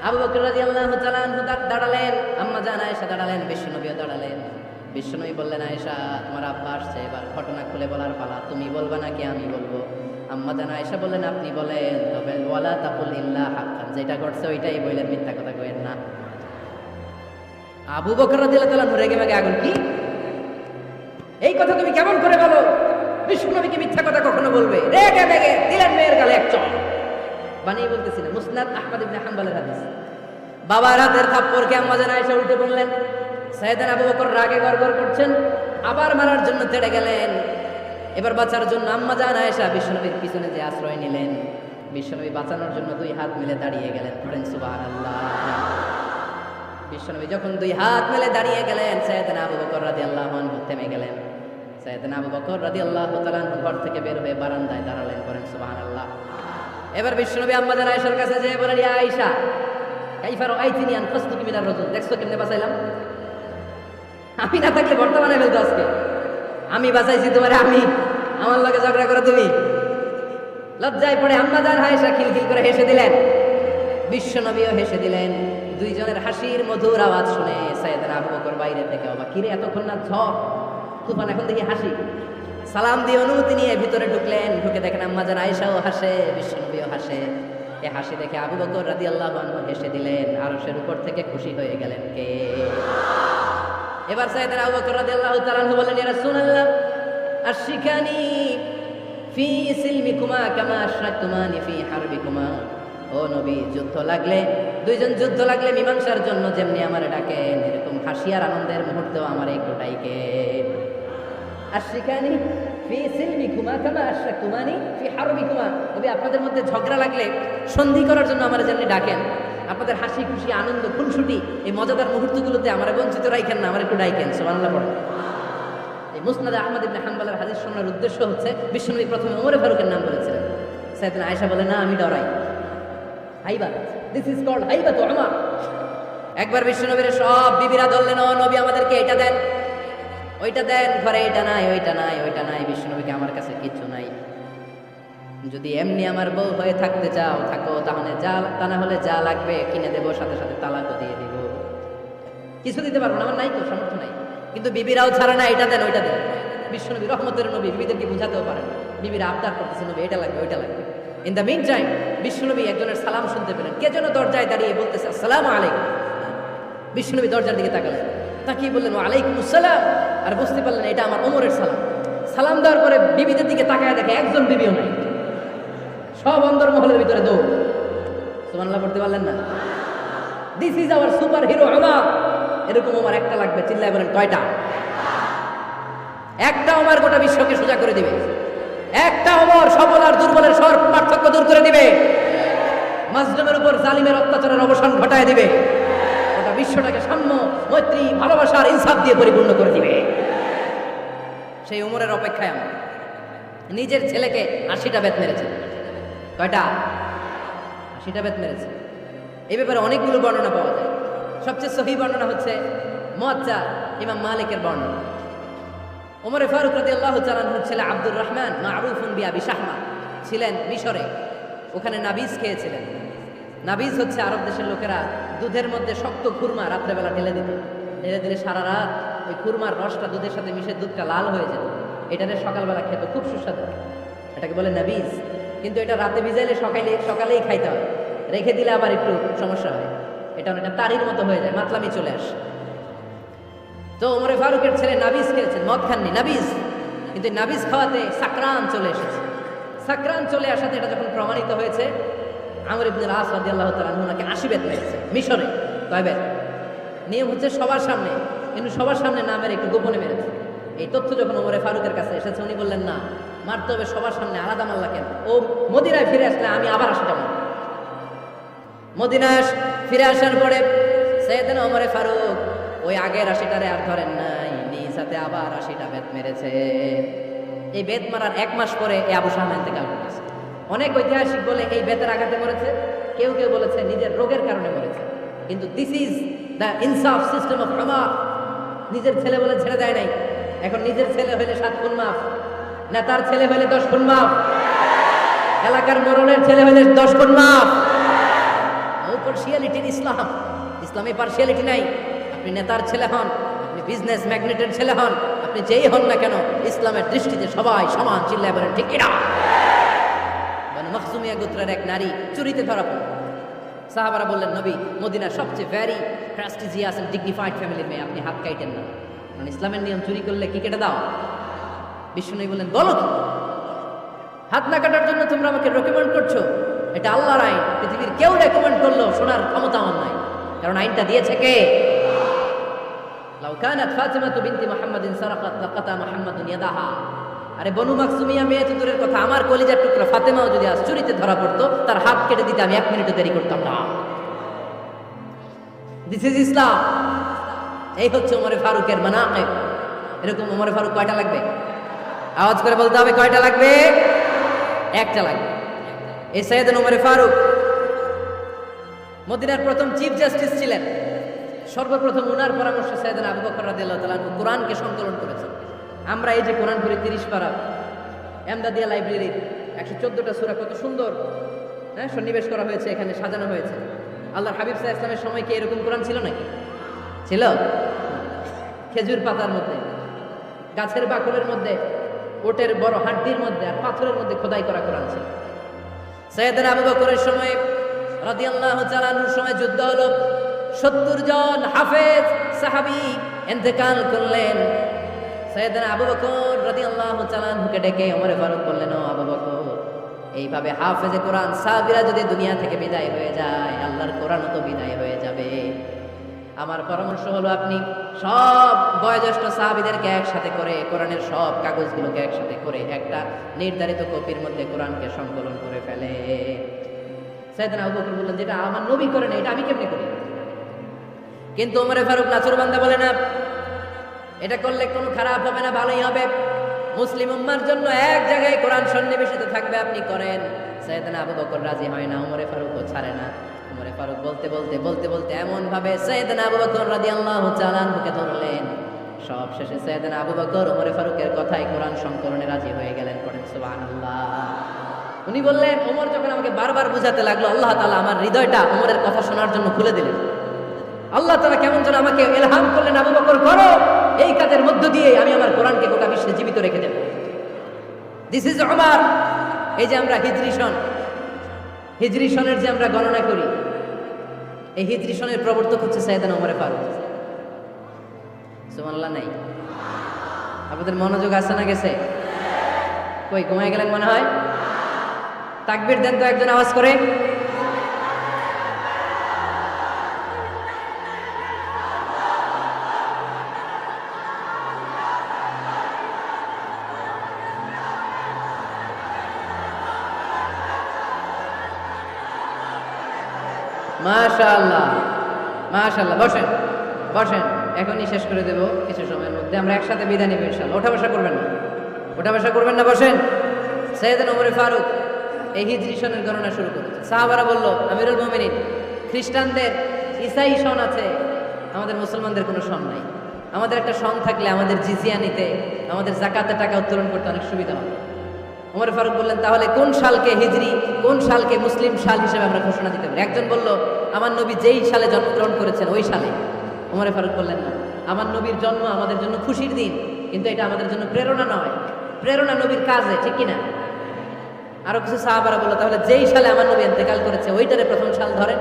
আবু বকর রাদিয়াল্লাহু তাআলা আনহু দাঁড়ালেন, আম্মা জান আয়েশা দাঁড়ালেন, বিশ্বনবীও দাঁড়ালেন। বিশ্বনবী বললেন, আয়েশা তোমার আব্বা আসছে, এবার ঘটনা খুলে বলার পালা, তুমি বলবা নাকি আমি বলবো? আম্মা জান আয়েশা বললেন, আপনি বলেন, তবে ওয়ালা তাকুল ইল্লা হাক্কান, যেটা ঘটছে ওইটাই বললেন, মিথ্যা কথা কইেন না। আবু বকর রাদিয়াল্লাহু তাআলা রেগে মেগে আগুন, কি এই কথা তুমি কেমন করে বলো? বিশ্বনবীকে মিথ্যা কথা কখনো বলবে? রেগে মেগে দিলেন মেয়ের গালে এক চড়। বানিয়ে বলতেছিলেন, মুসনাদ আহমদ ইবনে হাম্বলের হাদিস। বাবার হাতের থাপ্পড়কে আম্মা জান আয়েশা উল্টে বললেন। সাইয়েদনা আবু বকর রাগে গড়গড় করছেন, আবার মারার জন্য তেড়ে গেলেন। এবার বাঁচার জন্য আম্মা জান আয়েশা বিশ্বনবীর পিছনে যে আশ্রয় নিলেন, বিশ্বনবী বাঁচানোর জন্য দুই হাত মেলে দাঁড়িয়ে গেলেন। পড়েন সুবহানাল্লাহ। বিশ্বনবী যখন দুই হাত মেলে দাঁড়িয়ে গেলেন, সাইয়েদনা আবু বকর রাদিয়াল্লাহু আনহু থেমে গেলেন। সাইয়েদনা আবু বকর রাদিয়াল্লাহু তাআলা আনহু ঘর থেকে বের হয়ে বারান্দায় দাঁড়ালেন। পড়েন সুবহানাল্লাহ। এবার বিশ্বনবী আম্মা জান আয়েশার কাছে যেয়ে বলেন, ইয়া আয়েশা কাইফা রাআইতিনি আনকাসতুকি মিনার রাজুল, দেখছো কেমনে বাঁচাইলাম? আমি না থাকলে বর্তমানে ফেলতো আজকে। আমি বাঁচাইছি তোমারে, আমি, আমার লগে ঝগড়া করে তুমি। লজ্জায় পড়ে আম্মা জান আয়েশা খিলখিল করে হেসে দিলেন, বিশ্বনবীও হেসে দিলেন। দুইজনের হাসির মধুর আওয়াজ শুনে সাইয়েদনা আবু বকর বাইরে থেকে অবাক, কিরে এতক্ষণ না ঝড় তুফান, এখন দেখি হাসি। সালাম দিয়ে অনুমতি নিয়ে ভিতরে ঢুকলেন। ঢুকে দেখেন আম্মা জান আয়েশাও হাসে, বিশ্বনবীও হাসে। এই হাসি দেখে আবু বকর রাদিয়াল্লাহু আনহু হেসে দিলেন। আরশের উপর থেকে খুশি হয়ে গেলেন কে? এবার সাইয়েদনা আবু বকর রাদিয়াল্লাহু তাআলা আনহু বললেন, ইয়া রাসূলুল্লাহ আশরিকানি ফি সিলমিকুমা কামা আশরাকতুমানি ফি হারবিকুমা। ও নবী, যুদ্ধ লাগলে, দুইজন যুদ্ধ লাগলে মীমাংসার জন্য যেমনি আমারে ডাকেন, এরকম হাসি আর আনন্দের মুহূর্তেও আমারে একটু ডাকেন। আশরিকানি ফি সিলমিকুমা কামা আশরাকতুমানি ফি হারবিকুমা। নবী, আপনাদের মধ্যে ঝগড়া লাগলে সন্ধি করার জন্য আমারে যেমনি ডাকেন, আপনাদের হাসি খুশি আনন্দ খুনসুটি এই মজাদার মুহূর্তগুলোতে আমারে বঞ্চিত রাখেন না, আমার একটু ডাকেন। সুবহানাল্লাহ পড়েন। এই মুসনাদ আহমদ ইবনে হাম্বলের হাদিস শোনার উদ্দেশ্য হচ্ছে, বিশ্বনবী প্রথমে ওমরে ফারুকের নাম বলেছিলেন। সাইয়েদনা আয়েশা বলে, না আমি ডরাই। হাইবা, দিস ইজ কল্ড হাইবাতু উমর। একবার বিশ্বনবীর সব বিবিরা ধরলেন, ও নবী আমাদেরকে এটা দেন, ওইটা দেন, ঘরে এটা নাই, ওইটা নাই, ওইটা নাই। বিশ্বনবীকে, আমার কাছে কিচ্ছু নাই, যদি এমনি আমার বউ হয়ে থাকতে চাও থাকো, তাহলে যা, তা না হলে যা লাগবে কিনে দেবো, সাথে সাথে তালাকও দিয়ে দিব। কিছু দিতে পারবো না, আমার নাই তো, সামর্থ্য নাই। কিন্তু বিবিরাও ছাড়ে না, এটা দেন ওইটা দেন। বিশ্বনবী রহমতের নবী, বিবিদেরকে বুঝাতেও পারেন। বিবিরা আবদার করতেছে, নবী এটা লাগবে, ওইটা লাগবে। ইন দ্য মিন টাইম বিশ্বনবী একজনের সালাম শুনতে পেলেন। কে যেন দরজায় দাঁড়িয়ে বলতেছে, আসসালামু আলাইকুম। বিশ্বনবী দরজার দিকে তাকালেন, তাকিয়ে বললেন, ওয়ালাইকুম আসসালাম। আর বুঝতে পারলেন এটা আমার ওমরের সালাম। সালাম দেওয়ার পরে বিবিদের দিকে তাকায় দেখে একজন বিবিও নাই, সব অন্দরমহলের ভিতরে দৌড়। সুবহানাল্লাহ পড়তে পারলেন না? This is our super hero Omar. এরকম ওমর একটা লাগবে, চিল্লায় বলেন কয়টা? একটা ওমর গোটা বিশ্বকে সোজা করে দিবে। একটা ওমর সবল আর দুর্বলের সব পার্থক্য দূর করে দিবে। মাজলুমের উপর জালিমের অত্যাচারের অবসান ঘটায় দিবে। গোটা বিশ্বটাকে সাম্য, মৈত্রী, ভালোবাসা আর ইনসাফ দিয়ে পরিপূর্ণ করে দিবে। সেই ওমরের অপেক্ষায় আমরা। নিজের ছেলেকে 80টা বেত মেরেছে। কয়টা? 80টা বেত মেরেছে। এই ব্যাপারে অনেকগুলো বর্ণনা পাওয়া যায়। সবচেয়ে সহি বর্ণনা হচ্ছে মুয়াত্তা ইমাম মালিকের বর্ণনা। ওমর ফারুক রাদিয়াল্লাহু তাআলা আনহু ছেলে আব্দুর রহমান মারুফুন বিআবি শাহমা ছিলেন মিশরে। ওখানে নাবিজ খেয়েছিলেন। নাবিজ হচ্ছে আরব দেশের লোকেরা দুধের মধ্যে শক্ত খুরমা রাত্রেবেলা ঢেলে দিত। ঢেলে দিলে সারা রাত ওই খুরমার রসটা দুধের সাথে মিশে দুধটা লাল হয়ে যেত। এটারে সকালবেলা খেত, খুব সুস্বাদু। এটাকে বলে নাবিজ। কিন্তু এটা রাতে ভিজাইলে সকালেই খাইতে হয়, রেখে দিলে আবার একটু সমস্যা হয়। এটা অনেকটা তারির মতো হয়ে যায়, মাতলামি চলে আসে। তো ওমরে ফারুকের ছেলে নাবিজ খেয়েছেন, মদ খাননি, নাবিজ। কিন্তু নাবিজ খাওয়াতে সাকরান চলে এসেছে। সাকরান চলে আসাতে এটা যখন প্রমাণিত হয়েছে, আমর ইবনে আস রাদিয়াল্লাহু তাআলা আনহু নাকি 80 বেত মেরেছে মিশরে। কয় বেত? নিয়ম হচ্ছে সবার সামনে, কিন্তু সবার সামনে না মেরে একটু গোপনে মেরেছে। এই তথ্য যখন ওমরে ফারুকের কাছে এসেছে, উনি বললেন না, মারতে হবে সবার সামনে, আলাদা মাল্লা কেন? ও মদিনায় ফিরে আসলে আমি আবার 80টা মারব। মদিনায় ফিরে আসার পরে সাইয়েদনা ওমরে ফারুক ওই আগের 80টারে আর ধরেন নাই, নিজ হাতে আবার 80টা বেত মেরেছে। এই বেত মারার 1 মাস পরে এই আবু শামা ইন্তেকাল করেছে। অনেক ঐতিহাসিক বলে এই বেতের আঘাতে মরেছে, কেউ কেউ বলেছে নিজের রোগের কারণে মরেছে। কিন্তু দিস ইজ দ্য ইনসাফ সিস্টেম অফ উমার। নিজের ছেলে বলে ছেড়ে দেয় নাই। এখন নিজের ছেলে হইলে 7 গুণ মাফ, নেতার ছেলে হইলে 10 গুণ মাফ, এলাকার মোড়লের ছেলে হইলে 10 গুণ মাফ। ও পার্সিয়ালিটির ইসলাম, ইসলামে পার্সিয়ালিটি নাই। আপনি নেতার ছেলে হন, আপনি বিজনেস ম্যাগনেটের ছেলে হন, আপনি যেই হন না কেন, ইসলামের দৃষ্টিতে সবাই সমান। চিল্লায় বলেন ঠিক কিনা? বনু মখজুমিয়া গোত্রের এক নারী চুরিতে ধরা পড়ল। সাহাবারা বললেন, নবী, মদিনার সবচেয়ে ভ্যারি প্রেস্টিজিয়াস এন্ড ডিগনিফাইড ফ্যামিলির মেয়ে, আপনি হাত কাটেন না, কারণ ইসলামের নিয়ম চুরি করলে কি কেটে দাও? বিষ্ণু বললেন, বলো কি? হাত না কাটার জন্য তোমরা আমাকে রেকমেন্ড করছো? এটা আল্লাহর আইন, পৃথিবীর কেউ রেকমেন্ড করলো শোনার ক্ষমতা আমার নাই, কারণ আইনটা দিয়েছে কে? লাউ কানাত ফাতিমাতু বিনতি মুহাম্মাদিন সারাকাত লাকাতা মুহাম্মাদুন ইয়াদাহা। আরে বনু মাকসুমিয়া মেয়ে তো দূরের কথা, আমার কলিজার টুকরা ফাতেমাও যদি আজ চুরিতে ধরা পড়তো, তার হাত কেটে দিতে আমি 1 মিনিটও দেরি করতাম না। দিস ইজ ইসলাম। এই হচ্ছে ওমরে ফারুকের মানাকিব। এরকম ওমরে ফারুক কয়টা লাগবে? আওয়াজ করে বলতে হবে, কয়টা লাগবে? 1টা লাগবে। এই সাইয়েদনা ওমরে ফারুক মদিনার প্রথম চিফ জাস্টিস ছিলেন। সর্বপ্রথম ওনার পরামর্শে সাইয়েদনা আবু বকর রাদিয়াল্লাহু তাআলা আনহু কোরআনকে সংকলন করেছেন। আমরা এই যে কোরআন পড়ি 30 পারা, এমদাদিয়া লাইব্রেরির 114টা সূরা, কত সুন্দর সন্নিবেশ করা হয়েছে, এখানে সাজানো হয়েছে। আল্লাহর হাবিব সাল্লাল্লাহু আলাইহি ওয়াসাল্লামের সময় কি এরকম কোরআন ছিল নাকি? ছিল? খেজুর পাতার মধ্যে, গাছের বাকলের মধ্যে, ওটের বড় হাড্ডির মধ্যে আর পাথরের মধ্যে খোদাই করা কোরআন ছিল। সাইয়েদনা আবু বকরের সময় রাদিয়াল্লাহু তাআলা আনহুর সময় যুদ্ধ হলো, 70 জন হাফেজ সাহাবী ইন্তেকাল করলেন। সাইয়েদনা আবু বকর রাদিয়াল্লাহু তাআলা আনহুকে ডেকে ওমরে ফারুক বললেন, ও আবু বকর, এইভাবে হাফেজে কোরআন সাহাবীরা যদি দুনিয়া থেকে বিদায় হয়ে যায়, আল্লাহর কোরআনও তো বিদায় হয়ে যাবে। আমার পরামর্শ হলো আপনি সব বয়োজ্যেষ্ঠ সাহাবীদেরকে একসাথে করে কোরআনের সব কাগজগুলোকে একসাথে করে একটা নির্ধারিত কপির মধ্যে কোরআনকে সংকলন করে ফেলে। সাইয়েদনা আবু বকর বললেন, যেটা আমার নবী করে না, এটা আমি কেমনে করি? কিন্তু ওমরে ফারুক নাচুরবান্দা বলে না, এটা করলে কোনো খারাপ হবে না, ভালোই হবে। মুসলিম উম্মার জন্য এক জায়গায় কোরআন সন্নিবেশিত থাকবে, আপনি করেন। সাইয়েদনা আবু বকর রাজি হয় না, ওমরে ফারুকও ছাড়ে না। ওমরে ফারুক বলতে এমন ভাবে সাইয়েদনা আবু বকর রাদিয়াল্লাহু তাআলা আনহুকে ধরলেন, সব শেষে সাইয়েদনা আবু বকর ওমরে ফারুকের কথায় কোরআন সংকলনে রাজি হয়ে গেলেন। করেন সুবহানাল্লাহ। উনি বললেন, ওমর যখন আমাকে বারবার বুঝাতে লাগলো, আল্লাহ তাআলা আমার হৃদয়টা ওমরের কথা শোনার জন্য খুলে দিলেন। আল্লাহ তাআলা কেমন যেন আমাকে ইলহাম করলেন, আবু বকর করো, এই কাজের মধ্য দিয়ে আমি আমার কোরআনকে গোটা বিশ্বে জীবিত রেখে দেব। This is Umar. এই যে আমরা হিজরি সনের যে আমরা গণনা করি, এই হিজরি সনের প্রবর্তক হচ্ছে সাইয়েদনা ওমরে ফারুক। সুবহানাল্লাহ নাই? আপনাদের মনোযোগ আছে না গেছে? কই ঘুমায় গেলেন মনে হয়? তাকবীর দেন তো একজন আওয়াজ করে। মাশাআল্লাহ, মাশাআল্লাহ। বসেন বসেন, এখনই শেষ করে দেব কিছু সময়ের মধ্যে। আমরা একসাথে বিদায় নেব ইনশাআল্লাহ। ওঠা বসা করবেন না, ওঠা বসা করবেন না, বসেন। সাইয়েদনা ওমরে ফারুক এই হিজরি সনের গণনা শুরু করেছে। সাহাবারা বলল, আমিরুল মুমিনিন, খ্রিস্টানদের ঈসাই সন আছে, আমাদের মুসলমানদের কোনো সন নাই। আমাদের একটা সন থাকলে আমাদের জিজিয়া নিতে, আমাদের যাকাতের টাকা উত্তোলন করতে অনেক সুবিধা হবে। ওমর ফারুক বললেন, তাহলে কোন সালকে হিজরি, কোন সালকে মুসলিম সাল হিসেবে আমরা ঘোষণা দিতে পারি? একজন বলল, আমার নবী যেই সালে জন্মগ্রহণ করেছেন ওই সালে। ওমর ফারুক বললেন, না, আমার নবীর জন্ম আমাদের জন্য খুশির দিন, কিন্তু এটা আমাদের জন্য প্রেরণা নয়। প্রেরণা নবীর কাজে, ঠিক কিনা? আরো কিছু সাহাবারা বলল, তাহলে যেই সালে আমার নবী ইন্তেকাল করেছে ওইটারে প্রথম সাল ধরেন।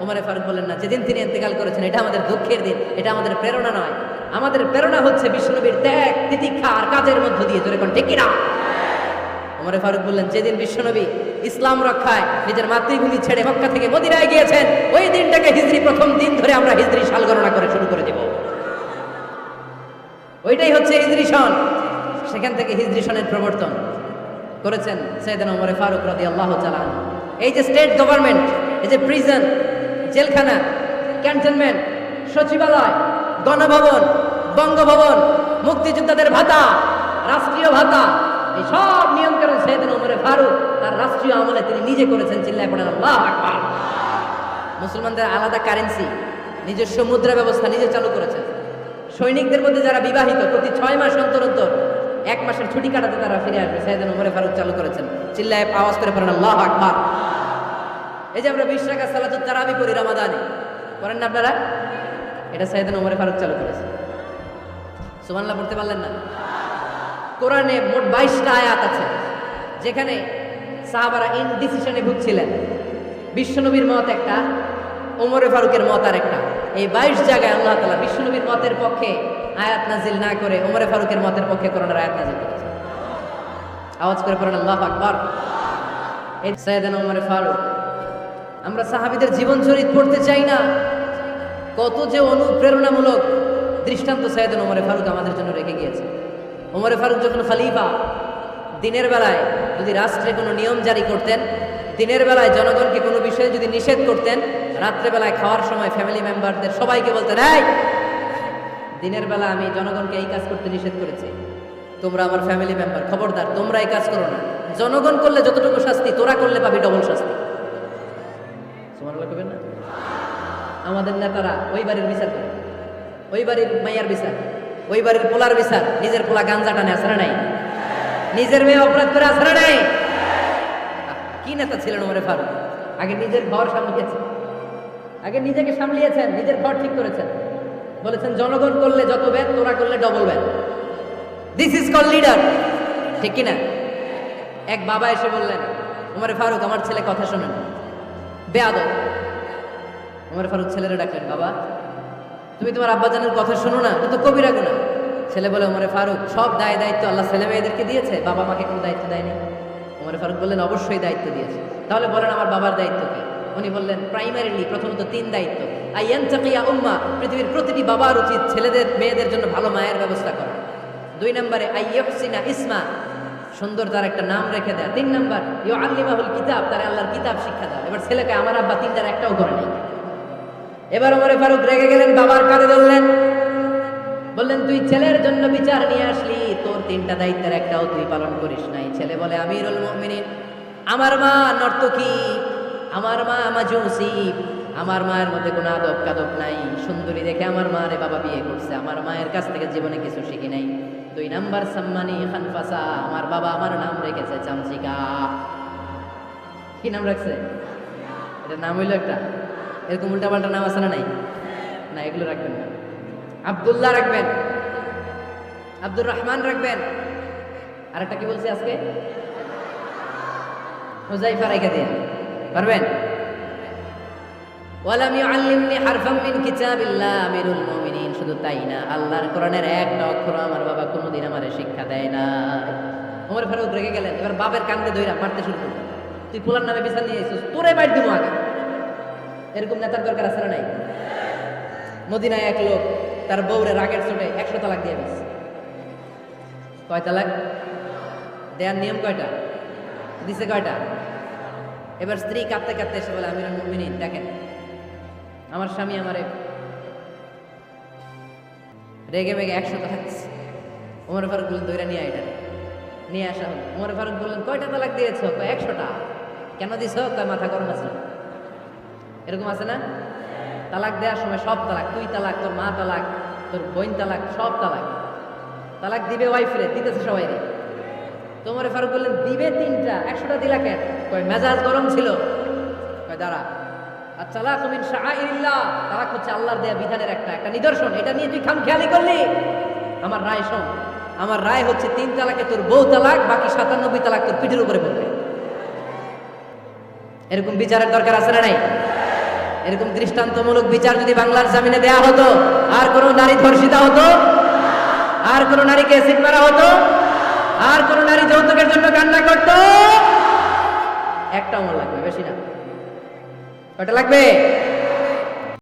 ওমর ফারুক বললেন, না, যেদিন তিনি ইন্তেকাল করেছেন এটা আমাদের দুঃখের দিন, এটা আমাদের প্রেরণা নয়। আমাদের প্রেরণা হচ্ছে বিশ্বনবীর ত্যাগ, তিতিক্ষা আর কাজের মধ্য দিয়ে। জোরে কোন ঠিক কিনা? ওমর ফারুক বললেন, যেদিন বিশ্বনবী ইসলাম রক্ষায় নিজের মাতৃভূমি ছেড়ে মক্কা থেকে মদিনায় গিয়েছেন। ওই দিনটাকে হিজরি প্রথম দিন ধরে আমরা হিজরি সাল গণনা করে শুরু করে দেব। ওইটাই হচ্ছে হিজরি সন। সেখান থেকে হিজরি সনের প্রবর্তন করেছেন সাইয়েদনা ওমর ফারুক রাদিয়াল্লাহু তাআলা। এই যে স্টেট গভর্নমেন্ট, এই যে প্রিজন, জেলখানা, ক্যান্টনমেন্ট, সচিবালয়, গণভবন, বঙ্গভবন, মুক্তিযোদ্ধাদের ভাতা, রাষ্ট্রীয় ভাতা, এই সব নিয়মকানুন সাইয়েদনা ওমর ফারুক তার রাষ্ট্রীয় আমলে তিনি নিজে করেছেন। চিল্লায় পড়েন আল্লাহু আকবার। মুসলমানদের আলাদা কারেন্সি, নিজস্ব মুদ্রা ব্যবস্থা নিজে চালু করেছেন। সৈনিকদের মধ্যে যারা বিবাহিত প্রতি 6 মাস অন্তর অন্তর 1 মাসের ছুটি কাটাতে তারা ফিরে আসবে, সাইয়েদনা ওমর ফারুক চালু করেছেন। চিল্লায় আওয়াজ করে পড়েন আল্লাহু আকবার। এই যে আমরা 20 রাকাত সালাতুত তারাবি পড়ি রমাদানে, করেন না আপনারা? এটা সাইয়েদনা ওমর ফারুক চালু করেছেন। সুবহানাল্লাহ পড়তে পারলেন না? কোরআনে মোট 22টা আয়াত আছে যেখানে সাহাবারা ইনডিসিশনে ভুগছিলেন। বিশ্বনবীর মত একটা, ওমর ফারুকের মত আর একটা। এই 22 জায়গায় আল্লাহ তাআলা বিশ্বনবীর মতের পক্ষে আয়াত নাজিল না করে ওমর ফারুকের মতের পক্ষে কোরআনের আয়াত নাজিল করেছেন। আওয়াজ করে পড়েন আল্লাহু আকবার। এই সাইয়েদনা ওমর ফারুক, আমরা সাহাবীদের জীবন চরিত পড়তে চাই না, কত যে অনুপ্রেরণামূলক দৃষ্টান্ত সাইয়েদনা ওমর ফারুক আমাদের জন্য রেখে গিয়েছে। ওমর ফারুক যখন খলিফা, দিনের বেলায় যদি রাষ্ট্রে কোনো নিয়ম জারি করতেন, দিনের বেলায় জনগণকে কোনো বিষয়ে যদি নিষেধ করতেন, রাত্রেবেলায় খাওয়ার সময় ফ্যামিলি মেম্বারদের সবাইকে বলতেন, এই দিনের বেলা আমি জনগণকে এই কাজ করতে নিষেধ করেছি, তোমরা আমার ফ্যামিলি মেম্বার, খবরদার তোমরা এই কাজ করো না। জনগণ করলে যতটুকু শাস্তি, তোরা করলে পাবি ডবল শাস্তি। সুবহানাল্লাহ কইবেন না? আমাদের নেতারা ওই বাড়ির বিচার করে, ওই বাড়ির মাইয়ার বিচার, ওই বাড়ির পোলার বিচার, নিজের পোলা গাঞ্জা টানে আসরা নাই, নিজের মেয়ে অপরাধ করে আসরা নাই। কি নেতা ছিলেন ওমর ফারুক? আগে নিজের ঘর সামলিয়েছেন, আগে নিজেকে সামলিয়েছেন, নিজের ঘর ঠিক করেছেন। বলেছেন জনগণ করলে যত ব্যান, তোরা করলে double ban. This is call leader, ঠিক কিনা? এক বাবা এসে বললেন, ওমর ফারুক আমার ছেলে কথা শোনেন, বেয়াদব। ওমর ফারুক ছেলেরা ডাকলেন, বাবা তুমি তোমার আব্বাজানের কথা শোনো না, এটা তো কবিরা গুনাহ। ছেলে বলে, ওমর ফারুক সব দায় দায়িত্ব আল্লাহ ছেলে মেয়েদেরকে দিয়েছে, বাবা মাকে কোনো দায়িত্ব দেয়নি। ওমর ফারুক বললেন, অবশ্যই দায়িত্ব দিয়েছে। তাহলে বলেন আমার বাবার দায়িত্ব কি? উনি বললেন, প্রাইমারিলি প্রথমত 3 দায়িত্ব। আইয়ানতাকিয়া উম্মা, পৃথিবীর প্রতিটি বাবার উচিত ছেলেদের মেয়েদের জন্য ভালো মায়ের ব্যবস্থা করা। 2 নম্বরে আইয়াহসিনা ইসমা, সুন্দর তার একটা নাম রেখে দেয়। 3 নম্বর ইউআল্লিমাহুল কিতাব, তার আল্লাহর কিতাব শিক্ষা দাও। এবার ছেলেকে আমার আব্বা 3টার একটাও করে নাই। এবার ওমর ফারুক রেগে গেলেন, বাবার কাঁধে ধরলেন, বললেন তুই ছেলের জন্য বিচার নিয়ে আসলি, তোর 3টা দায়িত্বের একটাও তুই পালন করিস নাই। ছেলে বলে, আমিরুল মুমিনিন আমার মা নর্তকী, আমার মা মাজুসি, আমার মায়ের মধ্যে কোনো আদব কাদব নাই, সুন্দরী দেখে আমার মা রে বাবা বিয়ে করছে, আমার মায়ের কাছ থেকে জীবনে কিছু শিখি নাই। 2 নাম্বার সম্মানী খানফাসা, আমার বাবা আমার নাম রেখেছে চামচিকা। কি নাম রাখছে? এটা নাম হইলো একটা, এরকম উল্টাপাল্টা নাম আছে না? নাই না, এগুলো রাখবেন না। আব্দুল্লাহ রাখবেন, আব্দুর রহমান রাখবেন, আর একটা কি বলছি আজকে, হুযাইফা রেখে দেন, পারবেন? ওয়ালাম ইউআল্লিমনি হারফাম মিন কিতাবিল্লাহ আমিরুল মুমিনিন, শুধু তাই না, আল্লাহর কোরআনের একটা অক্ষর আমার বাবা কোনোদিন আমারে শিক্ষা দেয় না। ওমর ফারুক রেগে গেলেন, এবার বাবার কান্দে ধইরা মারতে শুরু করলেন, তুই পোলার নামে বিচার নিয়ে এসেছিস, তোরে মার দিমু আগে। এরকম নেতার দরকার আছে না নাই? মদিনায় এক লোক তার বউরে রাগের চোটে 100 তালাক দিয়ে দিয়েছে। কয় তালাক দেওয়ার নিয়ম কয়টা? দিছে কয়টা? এবার স্ত্রী কাঁদতে কাঁদতে এসে বলে, আমিরুল মুমিনিন দেখেন আমার স্বামী আমারে রেগে মেগে 100 তালাক দিচ্ছে। ওমর ফারুক বললেন, দইরা নিয়ে এটা নিয়ে আসা হলো। ওমর ফারুক বললেন, কয়টা তালাক দিয়েছ? 100টা। কেন দিছ? কয় মাথা গরম আছে। এরকম আছে না? তালাক দেওয়ার সময় সব তালাক, তুই তালাক, তোর মা তালাক, তোর বোন তালাক, সব তালাক। তালাক দিবে ওয়াইফরে, দিতেছে সবাই রে। তো ওমর ফারুক বললেন, দিবে 3টা, 100টা দিলা কেন? কয় মেজাজ গরম ছিল। কয় দাঁড়া, আত-তালাকু মিন শাআইরিল্লাহ, তালাক হচ্ছে আল্লাহর দেয়া বিধানের একটা নিদর্শন, এটা নিয়ে তুই খামখেয়ালি করলি। আমার রায় শোন, আমার রায় হচ্ছে 3 তালাকে তোর বউ তালাক, বাকি 97 তালাক তোর পিঠের উপরে পড়বে। এরকম বিচারের দরকার আছে না নাই? এরকম দৃষ্টান্তমূলক বিচার যদি বাংলার জমিনে দেয়া হতো, আর কোনো নারী ধর্ষিতা হতো, আর কোনো নারীকে অ্যাসিড মারা হতো, আর কোনো নারী যৌতুকের জন্য কান্না করতো? একটা ওমর লাগবে, বেশি না। কয়টা লাগবে?